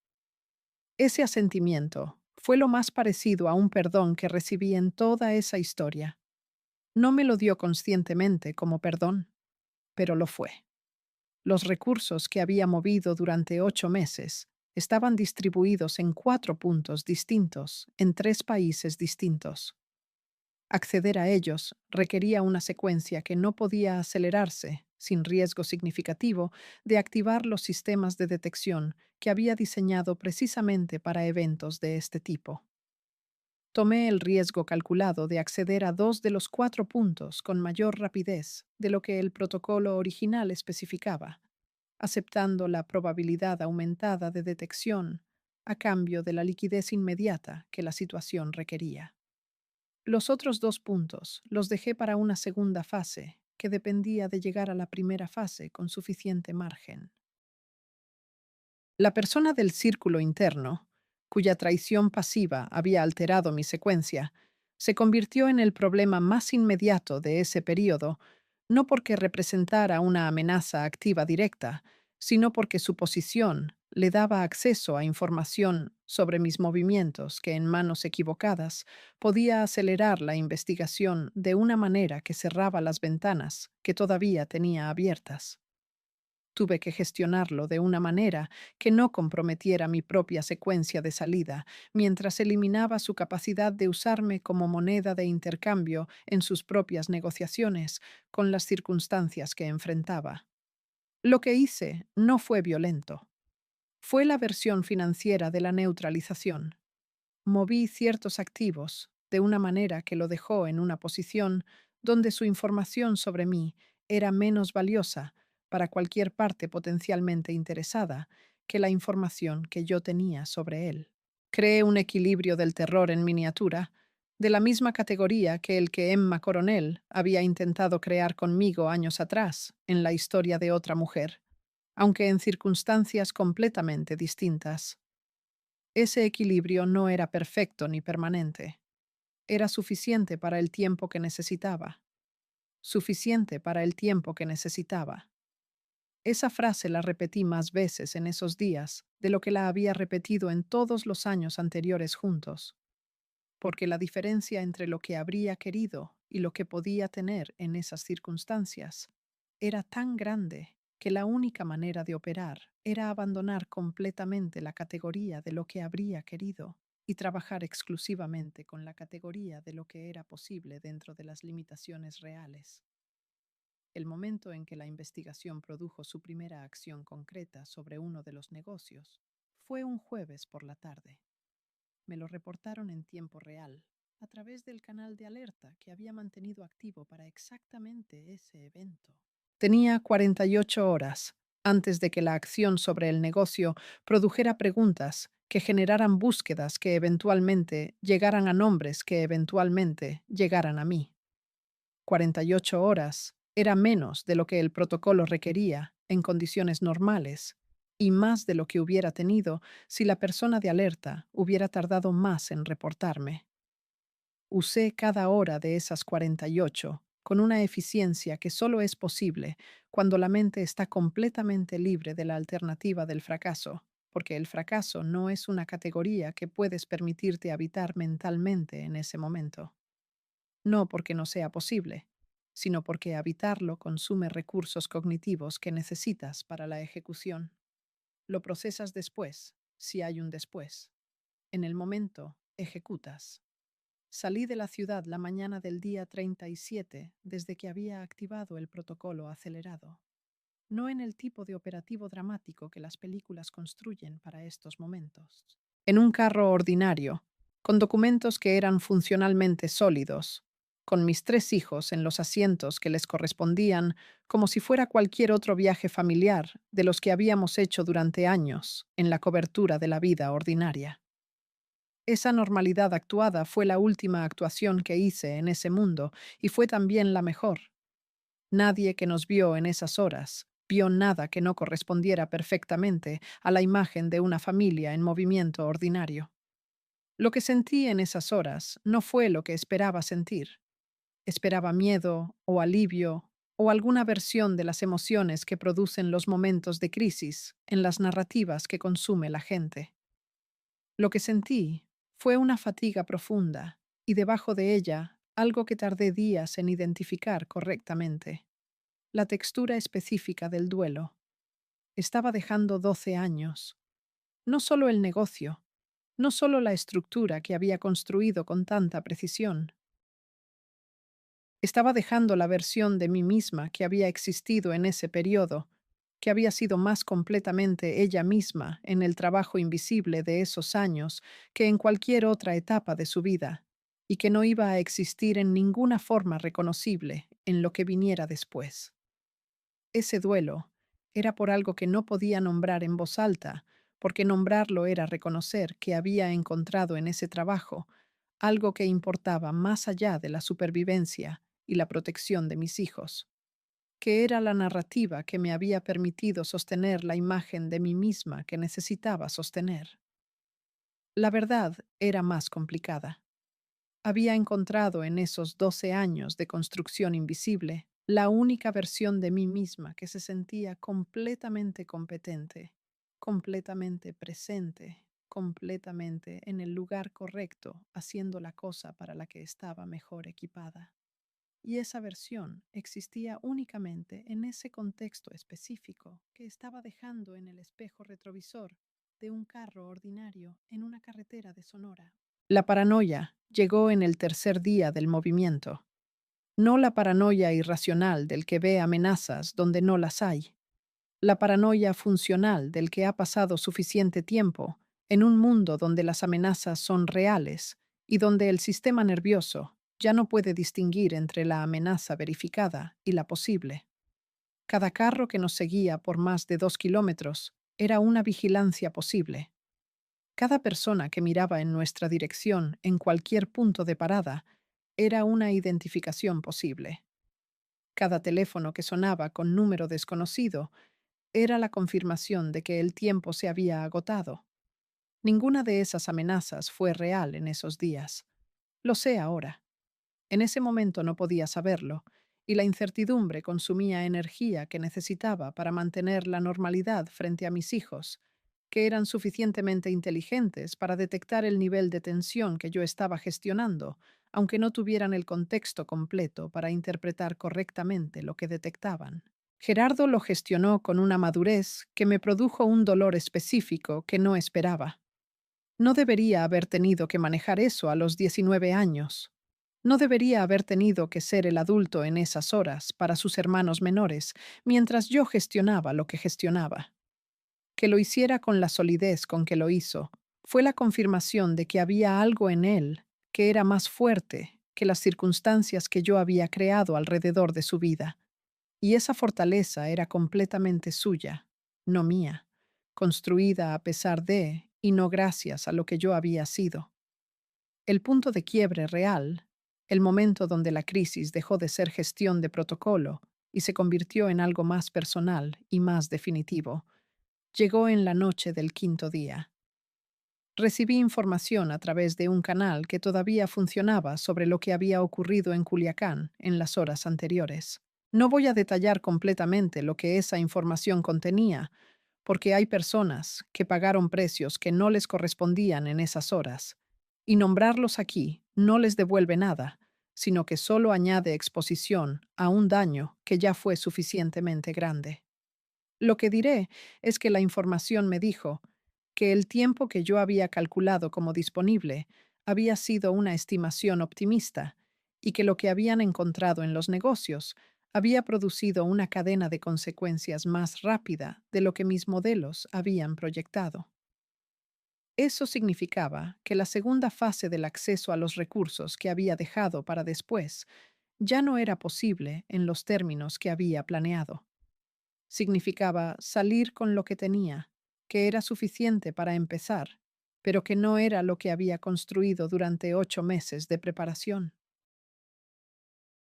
Ese asentimiento fue lo más parecido a un perdón que recibí en toda esa historia. No me lo dio conscientemente como perdón, pero lo fue. Los recursos que había movido durante 8 meses estaban distribuidos en 4 puntos distintos, en 3 países distintos. Acceder a ellos requería una secuencia que no podía acelerarse, sin riesgo significativo, de activar los sistemas de detección que había diseñado precisamente para eventos de este tipo. Tomé el riesgo calculado de acceder a 2 de los 4 puntos con mayor rapidez de lo que el protocolo original especificaba, aceptando la probabilidad aumentada de detección a cambio de la liquidez inmediata que la situación requería. Los otros 2 puntos los dejé para una segunda fase que dependía de llegar a la primera fase con suficiente margen. La persona del círculo interno, cuya traición pasiva había alterado mi secuencia, se convirtió en el problema más inmediato de ese período, no porque representara una amenaza activa directa, sino porque su posición le daba acceso a información sobre mis movimientos que en manos equivocadas podía acelerar la investigación de una manera que cerraba las ventanas que todavía tenía abiertas. Tuve que gestionarlo de una manera que no comprometiera mi propia secuencia de salida, mientras eliminaba su capacidad de usarme como moneda de intercambio en sus propias negociaciones con las circunstancias que enfrentaba. Lo que hice no fue violento. Fue la versión financiera de la neutralización. Moví ciertos activos de una manera que lo dejó en una posición donde su información sobre mí era menos valiosa para cualquier parte potencialmente interesada que la información que yo tenía sobre él. Creé un equilibrio del terror en miniatura, de la misma categoría que el que Emma Coronel había intentado crear conmigo años atrás en la historia de otra mujer, aunque en circunstancias completamente distintas. Ese equilibrio no era perfecto ni permanente. Era suficiente para el tiempo que necesitaba. Suficiente para el tiempo que necesitaba. Esa frase la repetí más veces en esos días de lo que la había repetido en todos los años anteriores juntos, porque la diferencia entre lo que habría querido y lo que podía tener en esas circunstancias era tan grande que la única manera de operar era abandonar completamente la categoría de lo que habría querido y trabajar exclusivamente con la categoría de lo que era posible dentro de las limitaciones reales. El momento en que la investigación produjo su primera acción concreta sobre uno de los negocios fue un jueves por la tarde. Me lo reportaron en tiempo real, a través del canal de alerta que había mantenido activo para exactamente ese evento. Tenía 48 horas antes de que la acción sobre el negocio produjera preguntas que generaran búsquedas que eventualmente llegaran a nombres que eventualmente llegaran a mí. 48 horas era menos de lo que el protocolo requería en condiciones normales y más de lo que hubiera tenido si la persona de alerta hubiera tardado más en reportarme. Usé cada hora de esas 48 con una eficiencia que solo es posible cuando la mente está completamente libre de la alternativa del fracaso, porque el fracaso no es una categoría que puedes permitirte habitar mentalmente en ese momento. No porque no sea posible, sino porque habitarlo consume recursos cognitivos que necesitas para la ejecución. Lo procesas después, si hay un después. En el momento, ejecutas. Salí de la ciudad la mañana del día 37 desde que había activado el protocolo acelerado. No en el tipo de operativo dramático que las películas construyen para estos momentos. En un carro ordinario, con documentos que eran funcionalmente sólidos, con mis 3 hijos en los asientos que les correspondían, como si fuera cualquier otro viaje familiar de los que habíamos hecho durante años en la cobertura de la vida ordinaria. Esa normalidad actuada fue la última actuación que hice en ese mundo y fue también la mejor. Nadie que nos vio en esas horas vio nada que no correspondiera perfectamente a la imagen de una familia en movimiento ordinario. Lo que sentí en esas horas no fue lo que esperaba sentir. Esperaba miedo o alivio o alguna versión de las emociones que producen los momentos de crisis en las narrativas que consume la gente. Lo que sentí fue una fatiga profunda y debajo de ella algo que tardé días en identificar correctamente. La textura específica del duelo. Estaba dejando 12 años. No solo el negocio, no solo la estructura que había construido con tanta precisión. Estaba dejando la versión de mí misma que había existido en ese periodo, que había sido más completamente ella misma en el trabajo invisible de esos años que en cualquier otra etapa de su vida, y que no iba a existir en ninguna forma reconocible en lo que viniera después. Ese duelo era por algo que no podía nombrar en voz alta, porque nombrarlo era reconocer que había encontrado en ese trabajo algo que importaba más allá de la supervivencia y la protección de mis hijos. que era la narrativa que me había permitido sostener la imagen de mí misma que necesitaba sostener. La verdad era más complicada. Había encontrado en esos 12 años de construcción invisible la única versión de mí misma que se sentía completamente competente, completamente presente, completamente en el lugar correcto, haciendo la cosa para la que estaba mejor equipada. Y esa versión existía únicamente en ese contexto específico que estaba dejando en el espejo retrovisor de un carro ordinario en una carretera de Sonora. La paranoia llegó en el tercer día del movimiento, no la paranoia irracional del que ve amenazas donde no las hay, la paranoia funcional del que ha pasado suficiente tiempo en un mundo donde las amenazas son reales y donde el sistema nervioso ya no puede distinguir entre la amenaza verificada y la posible. Cada carro que nos seguía por más de 2 kilómetros era una vigilancia posible. Cada persona que miraba en nuestra dirección en cualquier punto de parada era una identificación posible. Cada teléfono que sonaba con número desconocido era la confirmación de que el tiempo se había agotado. Ninguna de esas amenazas fue real en esos días. Lo sé ahora. En ese momento no podía saberlo, y la incertidumbre consumía energía que necesitaba para mantener la normalidad frente a mis hijos, que eran suficientemente inteligentes para detectar el nivel de tensión que yo estaba gestionando, aunque no tuvieran el contexto completo para interpretar correctamente lo que detectaban. Gerardo lo gestionó con una madurez que me produjo un dolor específico que no esperaba. No debería haber tenido que manejar eso a los 19 años. No debería haber tenido que ser el adulto en esas horas para sus hermanos menores, mientras yo gestionaba lo que gestionaba. Que lo hiciera con la solidez con que lo hizo fue la confirmación de que había algo en él que era más fuerte que las circunstancias que yo había creado alrededor de su vida. Y esa fortaleza era completamente suya, no mía, construida a pesar de y no gracias a lo que yo había sido. El punto de quiebre real, el momento donde la crisis dejó de ser gestión de protocolo y se convirtió en algo más personal y más definitivo, llegó en la noche del quinto día. Recibí información a través de un canal que todavía funcionaba sobre lo que había ocurrido en Culiacán en las horas anteriores. No voy a detallar completamente lo que esa información contenía, porque hay personas que pagaron precios que no les correspondían en esas horas, y nombrarlos aquí no les devuelve nada, sino que solo añade exposición a un daño que ya fue suficientemente grande. Lo que diré es que la información me dijo que el tiempo que yo había calculado como disponible había sido una estimación optimista y que lo que habían encontrado en los negocios había producido una cadena de consecuencias más rápida de lo que mis modelos habían proyectado. Eso significaba que la segunda fase del acceso a los recursos que había dejado para después ya no era posible en los términos que había planeado. Significaba salir con lo que tenía, que era suficiente para empezar, pero que no era lo que había construido durante 8 meses de preparación.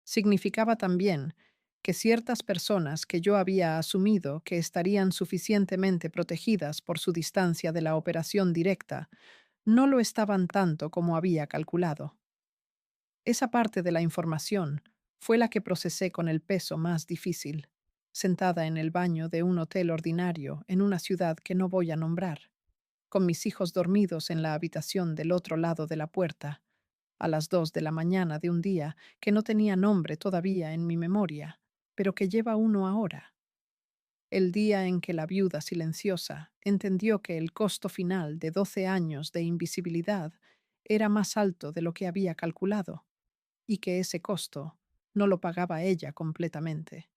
Significaba también que ciertas personas que yo había asumido que estarían suficientemente protegidas por su distancia de la operación directa, no lo estaban tanto como había calculado. Esa parte de la información fue la que procesé con el peso más difícil, sentada en el baño de un hotel ordinario en una ciudad que no voy a nombrar, con mis hijos dormidos en la habitación del otro lado de la puerta, a las 2 de la mañana de un día que no tenía nombre todavía en mi memoria, pero que lleva uno ahora. El día en que la viuda silenciosa entendió que el costo final de 12 años de invisibilidad era más alto de lo que había calculado y que ese costo no lo pagaba ella completamente,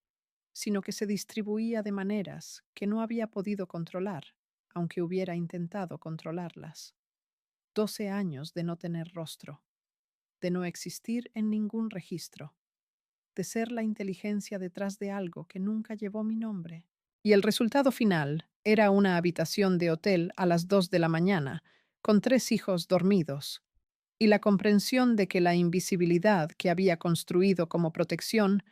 sino que se distribuía de maneras que no había podido controlar, aunque hubiera intentado controlarlas. 12 años de no tener rostro, de no existir en ningún registro, de ser la inteligencia detrás de algo que nunca llevó mi nombre. Y el resultado final era una habitación de hotel a las 2 de la mañana, con 3 hijos dormidos, y la comprensión de que la invisibilidad que había construido como protección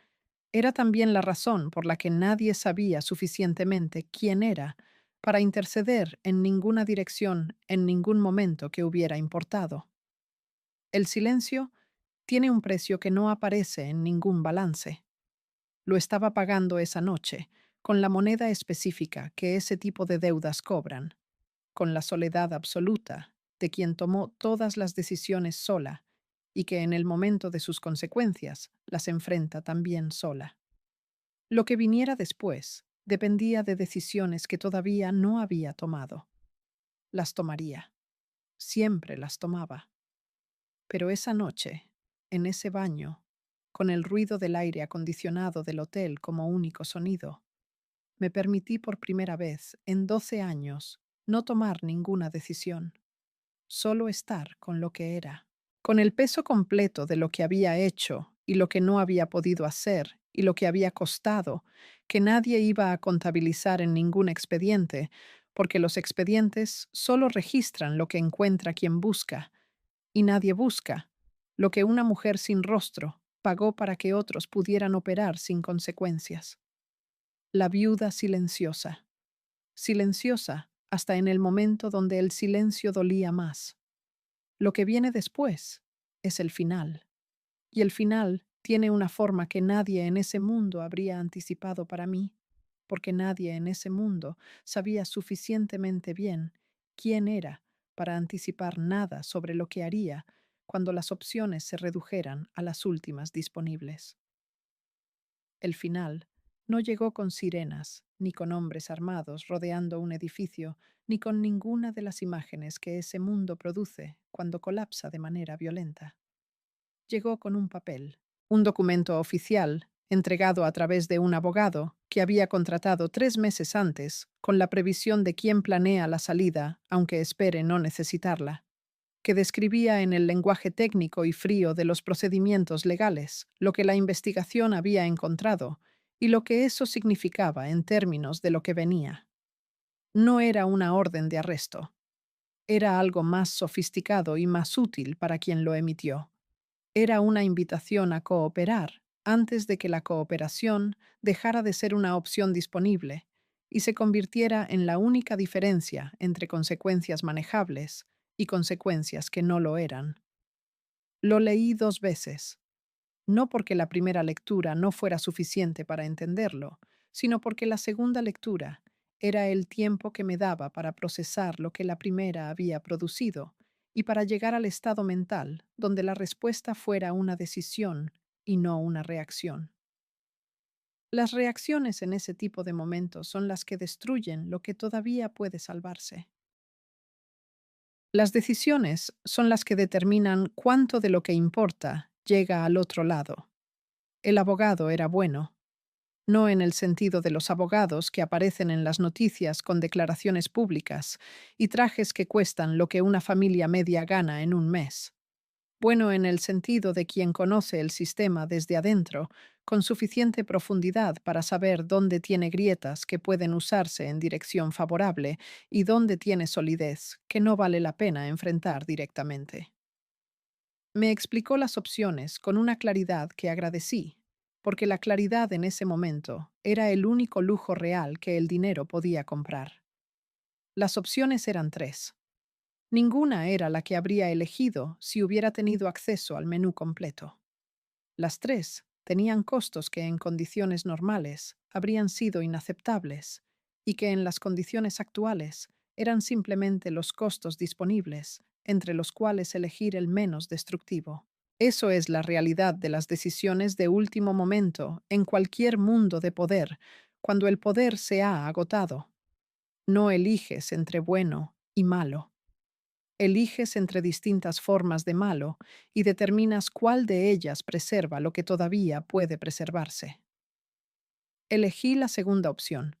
Era también la razón por la que nadie sabía suficientemente quién era para interceder en ninguna dirección en ningún momento que hubiera importado. El silencio tiene un precio que no aparece en ningún balance. Lo estaba pagando esa noche, con la moneda específica que ese tipo de deudas cobran, con la soledad absoluta de quien tomó todas las decisiones sola y que en el momento de sus consecuencias las enfrenta también sola. Lo que viniera después dependía de decisiones que todavía no había tomado. Las tomaría. Siempre las tomaba. Pero esa noche, en ese baño, con el ruido del aire acondicionado del hotel como único sonido, me permití por primera vez en 12 años no tomar ninguna decisión, solo estar con lo que era, con el peso completo de lo que había hecho y lo que no había podido hacer y lo que había costado, que nadie iba a contabilizar en ningún expediente, porque los expedientes solo registran lo que encuentra quien busca, y nadie busca lo que una mujer sin rostro pagó para que otros pudieran operar sin consecuencias. La viuda silenciosa, silenciosa hasta en el momento donde el silencio dolía más. Lo que viene después es el final, y el final tiene una forma que nadie en ese mundo habría anticipado para mí, porque nadie en ese mundo sabía suficientemente bien quién era para anticipar nada sobre lo que haría cuando las opciones se redujeran a las últimas disponibles. El final no llegó con sirenas, ni con hombres armados rodeando un edificio, ni con ninguna de las imágenes que ese mundo produce cuando colapsa de manera violenta. Llegó con un papel, un documento oficial, entregado a través de un abogado que había contratado 3 meses antes, con la previsión de quién planea la salida, aunque espere no necesitarla, que describía en el lenguaje técnico y frío de los procedimientos legales lo que la investigación había encontrado y lo que eso significaba en términos de lo que venía. No era una orden de arresto, era algo más sofisticado y más útil para quien lo emitió. Era una invitación a cooperar antes de que la cooperación dejara de ser una opción disponible y se convirtiera en la única diferencia entre consecuencias manejables y consecuencias que no lo eran. Lo leí 2 veces, no porque la primera lectura no fuera suficiente para entenderlo, sino porque la segunda lectura era el tiempo que me daba para procesar lo que la primera había producido y para llegar al estado mental donde la respuesta fuera una decisión y no una reacción. Las reacciones en ese tipo de momentos son las que destruyen lo que todavía puede salvarse. Las decisiones son las que determinan cuánto de lo que importa llega al otro lado. El abogado era bueno, no en el sentido de los abogados que aparecen en las noticias con declaraciones públicas y trajes que cuestan lo que una familia media gana en un mes. Bueno en el sentido de quien conoce el sistema desde adentro, con suficiente profundidad para saber dónde tiene grietas que pueden usarse en dirección favorable y dónde tiene solidez que no vale la pena enfrentar directamente. Me explicó las opciones con una claridad que agradecí, porque la claridad en ese momento era el único lujo real que el dinero podía comprar. Las opciones eran 3. Ninguna era la que habría elegido si hubiera tenido acceso al menú completo. Las 3 tenían costos que en condiciones normales habrían sido inaceptables y que en las condiciones actuales eran simplemente los costos disponibles, entre los cuales elegir el menos destructivo. Eso es la realidad de las decisiones de último momento en cualquier mundo de poder, cuando el poder se ha agotado. No eliges entre bueno y malo. Eliges entre distintas formas de malo y determinas cuál de ellas preserva lo que todavía puede preservarse. Elegí la segunda opción.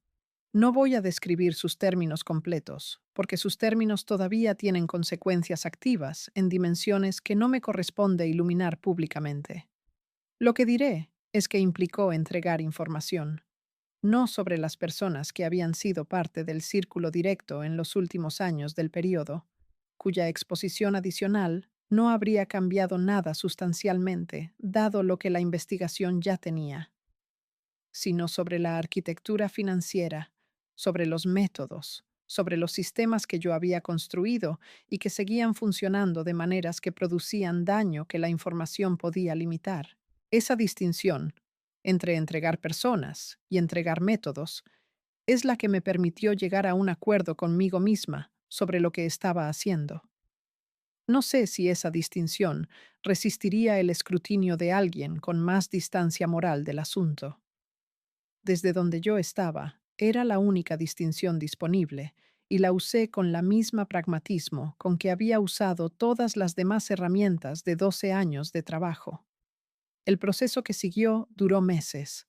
No voy a describir sus términos completos, porque sus términos todavía tienen consecuencias activas en dimensiones que no me corresponde iluminar públicamente. Lo que diré es que implicó entregar información, no sobre las personas que habían sido parte del círculo directo en los últimos años del período, cuya exposición adicional no habría cambiado nada sustancialmente, dado lo que la investigación ya tenía. sino sobre la arquitectura financiera, sobre los métodos, sobre los sistemas que yo había construido y que seguían funcionando de maneras que producían daño que la información podía limitar. Esa distinción entre entregar personas y entregar métodos es la que me permitió llegar a un acuerdo conmigo misma sobre lo que estaba haciendo. No sé si esa distinción resistiría el escrutinio de alguien con más distancia moral del asunto. Desde donde yo estaba, era la única distinción disponible, y la usé con la misma pragmatismo con que había usado todas las demás herramientas de 12 años de trabajo. El proceso que siguió duró meses,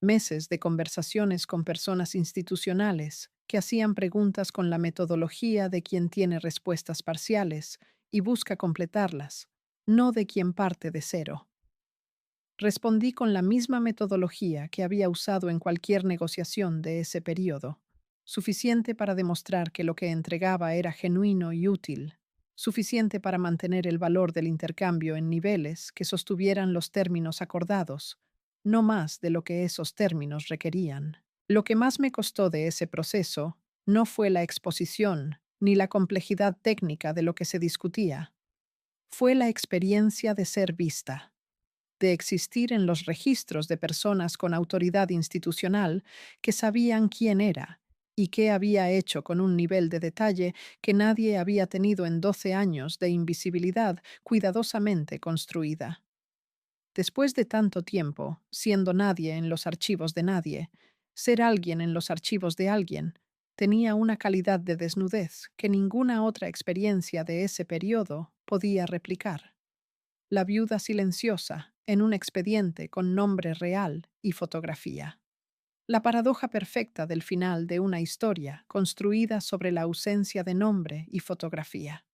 meses de conversaciones con personas institucionales que hacían preguntas con la metodología de quien tiene respuestas parciales y busca completarlas, no de quien parte de cero. Respondí con la misma metodología que había usado en cualquier negociación de ese periodo, suficiente para demostrar que lo que entregaba era genuino y útil, suficiente para mantener el valor del intercambio en niveles que sostuvieran los términos acordados, no más de lo que esos términos requerían. Lo que más me costó de ese proceso no fue la exposición ni la complejidad técnica de lo que se discutía, fue la experiencia de ser vista, de existir en los registros de personas con autoridad institucional que sabían quién era y qué había hecho con un nivel de detalle que nadie había tenido en 12 años de invisibilidad cuidadosamente construida. Después de tanto tiempo, siendo nadie en los archivos de nadie, ser alguien en los archivos de alguien, tenía una calidad de desnudez que ninguna otra experiencia de ese periodo podía replicar. La viuda silenciosa, en un expediente con nombre real y fotografía. La paradoja perfecta del final de una historia construida sobre la ausencia de nombre y fotografía.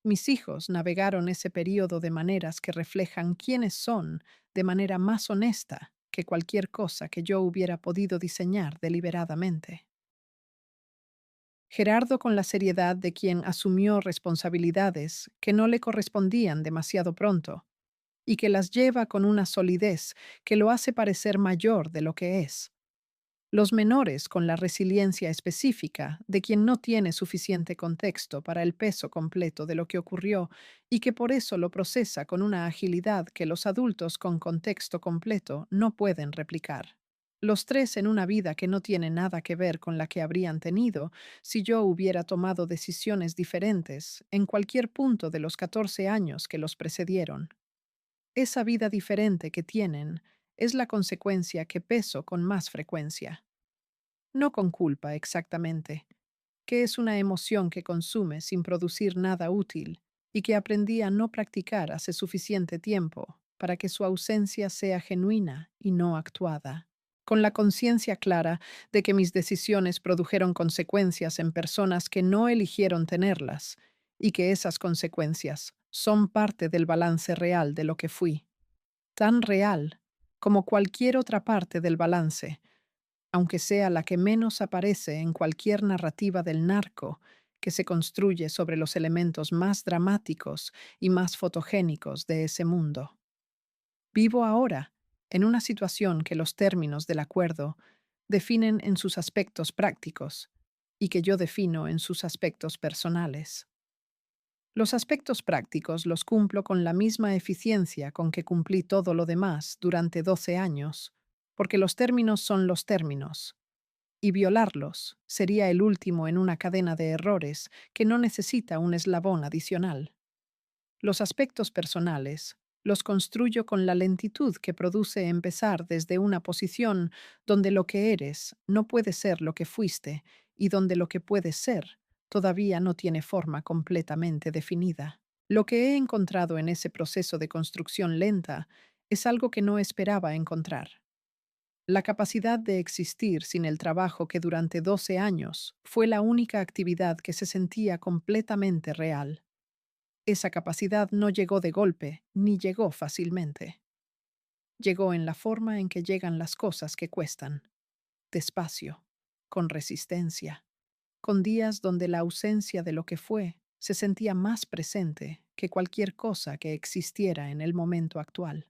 Mis hijos navegaron ese período de maneras que reflejan quiénes son de manera más honesta que cualquier cosa que yo hubiera podido diseñar deliberadamente. Gerardo con la seriedad de quien asumió responsabilidades que no le correspondían demasiado pronto, y que las lleva con una solidez que lo hace parecer mayor de lo que es. Los menores con la resiliencia específica de quien no tiene suficiente contexto para el peso completo de lo que ocurrió y que por eso lo procesa con una agilidad que los adultos con contexto completo no pueden replicar. Los tres en una vida que no tiene nada que ver con la que habrían tenido si yo hubiera tomado decisiones diferentes en cualquier punto de los 14 años que los precedieron. Esa vida diferente que tienen es la consecuencia que peso con más frecuencia. No con culpa exactamente, que es una emoción que consume sin producir nada útil y que aprendí a no practicar hace suficiente tiempo para que su ausencia sea genuina y no actuada. Con la conciencia clara de que mis decisiones produjeron consecuencias en personas que no eligieron tenerlas y que esas consecuencias son parte del balance real de lo que fui, tan real como cualquier otra parte del balance, aunque sea la que menos aparece en cualquier narrativa del narco que se construye sobre los elementos más dramáticos y más fotogénicos de ese mundo. Vivo ahora en una situación que los términos del acuerdo definen en sus aspectos prácticos y que yo defino en sus aspectos personales. Los aspectos prácticos los cumplo con la misma eficiencia con que cumplí todo lo demás durante 12 años, porque los términos son los términos, y violarlos sería el último en una cadena de errores que no necesita un eslabón adicional. Los aspectos personales los construyo con la lentitud que produce empezar desde una posición donde lo que eres no puede ser lo que fuiste y donde lo que puedes ser todavía no tiene forma completamente definida. Lo que he encontrado en ese proceso de construcción lenta es algo que no esperaba encontrar. La capacidad de existir sin el trabajo que durante 12 años fue la única actividad que se sentía completamente real. Esa capacidad no llegó de golpe, ni llegó fácilmente. Llegó en la forma en que llegan las cosas que cuestan, despacio, con resistencia, con días donde la ausencia de lo que fue se sentía más presente que cualquier cosa que existiera en el momento actual.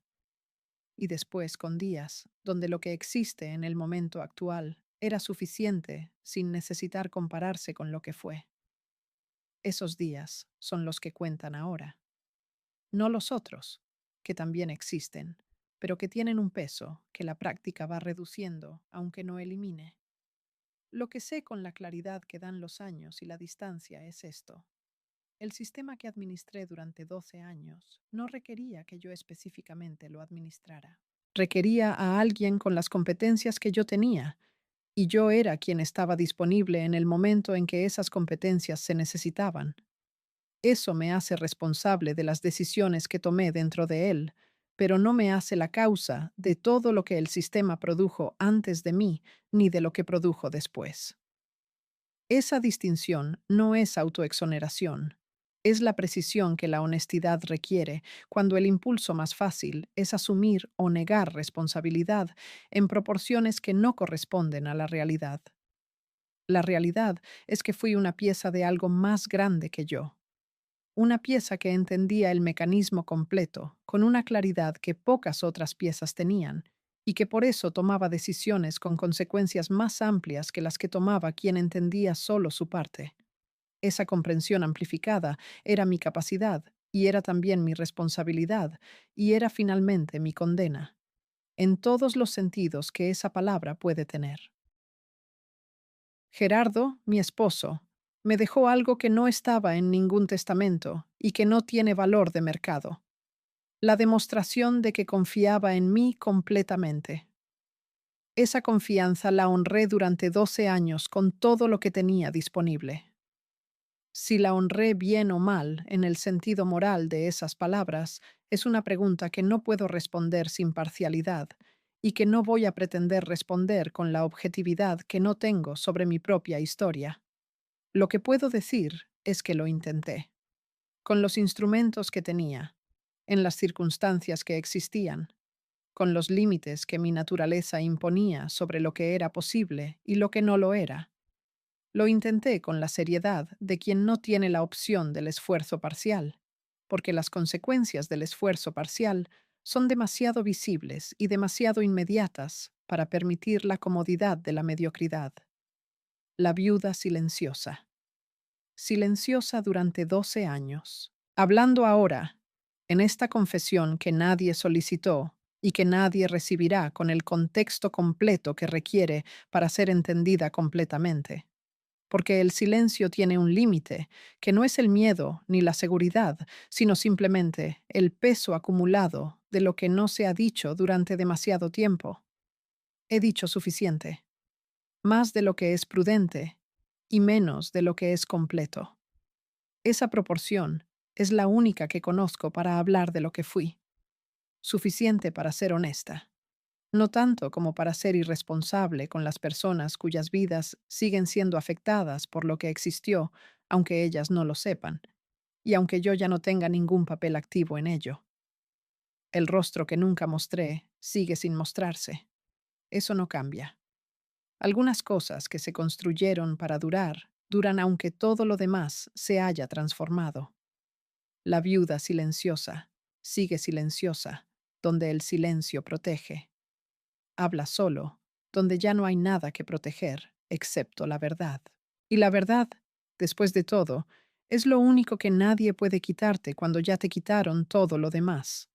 y después con días, donde lo que existe en el momento actual era suficiente sin necesitar compararse con lo que fue. Esos días son los que cuentan ahora, no los otros, que también existen, pero que tienen un peso que la práctica va reduciendo, aunque no elimine. Lo que sé con la claridad que dan los años y la distancia es esto. El sistema que administré durante 12 años no requería que yo específicamente lo administrara. Requería a alguien con las competencias que yo tenía, y yo era quien estaba disponible en el momento en que esas competencias se necesitaban. Eso me hace responsable de las decisiones que tomé dentro de él, pero no me hace la causa de todo lo que el sistema produjo antes de mí ni de lo que produjo después. Esa distinción no es autoexoneración, es la precisión que la honestidad requiere cuando el impulso más fácil es asumir o negar responsabilidad en proporciones que no corresponden a la realidad. La realidad es que fui una pieza de algo más grande que yo, una pieza que entendía el mecanismo completo con una claridad que pocas otras piezas tenían, y que por eso tomaba decisiones con consecuencias más amplias que las que tomaba quien entendía solo su parte. Esa comprensión amplificada era mi capacidad, y era también mi responsabilidad, y era finalmente mi condena, en todos los sentidos que esa palabra puede tener. Gerardo, mi esposo, me dejó algo que no estaba en ningún testamento y que no tiene valor de mercado: la demostración de que confiaba en mí completamente. Esa confianza la honré durante 12 años con todo lo que tenía disponible. Si la honré bien o mal en el sentido moral de esas palabras es una pregunta que no puedo responder sin parcialidad y que no voy a pretender responder con la objetividad que no tengo sobre mi propia historia. Lo que puedo decir es que lo intenté, con los instrumentos que tenía, en las circunstancias que existían, con los límites que mi naturaleza imponía sobre lo que era posible y lo que no lo era. Lo intenté con la seriedad de quien no tiene la opción del esfuerzo parcial, porque las consecuencias del esfuerzo parcial son demasiado visibles y demasiado inmediatas para permitir la comodidad de la mediocridad. La viuda silenciosa. Silenciosa durante 12 años. Hablando ahora, en esta confesión que nadie solicitó y que nadie recibirá con el contexto completo que requiere para ser entendida completamente, porque el silencio tiene un límite, que no es el miedo ni la seguridad, sino simplemente el peso acumulado de lo que no se ha dicho durante demasiado tiempo. He dicho suficiente, más de lo que es prudente y menos de lo que es completo. Esa proporción es la única que conozco para hablar de lo que fui, suficiente para ser honesta, no tanto como para ser irresponsable con las personas cuyas vidas siguen siendo afectadas por lo que existió, aunque ellas no lo sepan, y aunque yo ya no tenga ningún papel activo en ello. El rostro que nunca mostré sigue sin mostrarse. Eso no cambia. Algunas cosas que se construyeron para durar, duran aunque todo lo demás se haya transformado. La viuda silenciosa sigue silenciosa, donde el silencio protege. Habla solo, donde ya no hay nada que proteger, excepto la verdad. Y la verdad, después de todo, es lo único que nadie puede quitarte cuando ya te quitaron todo lo demás.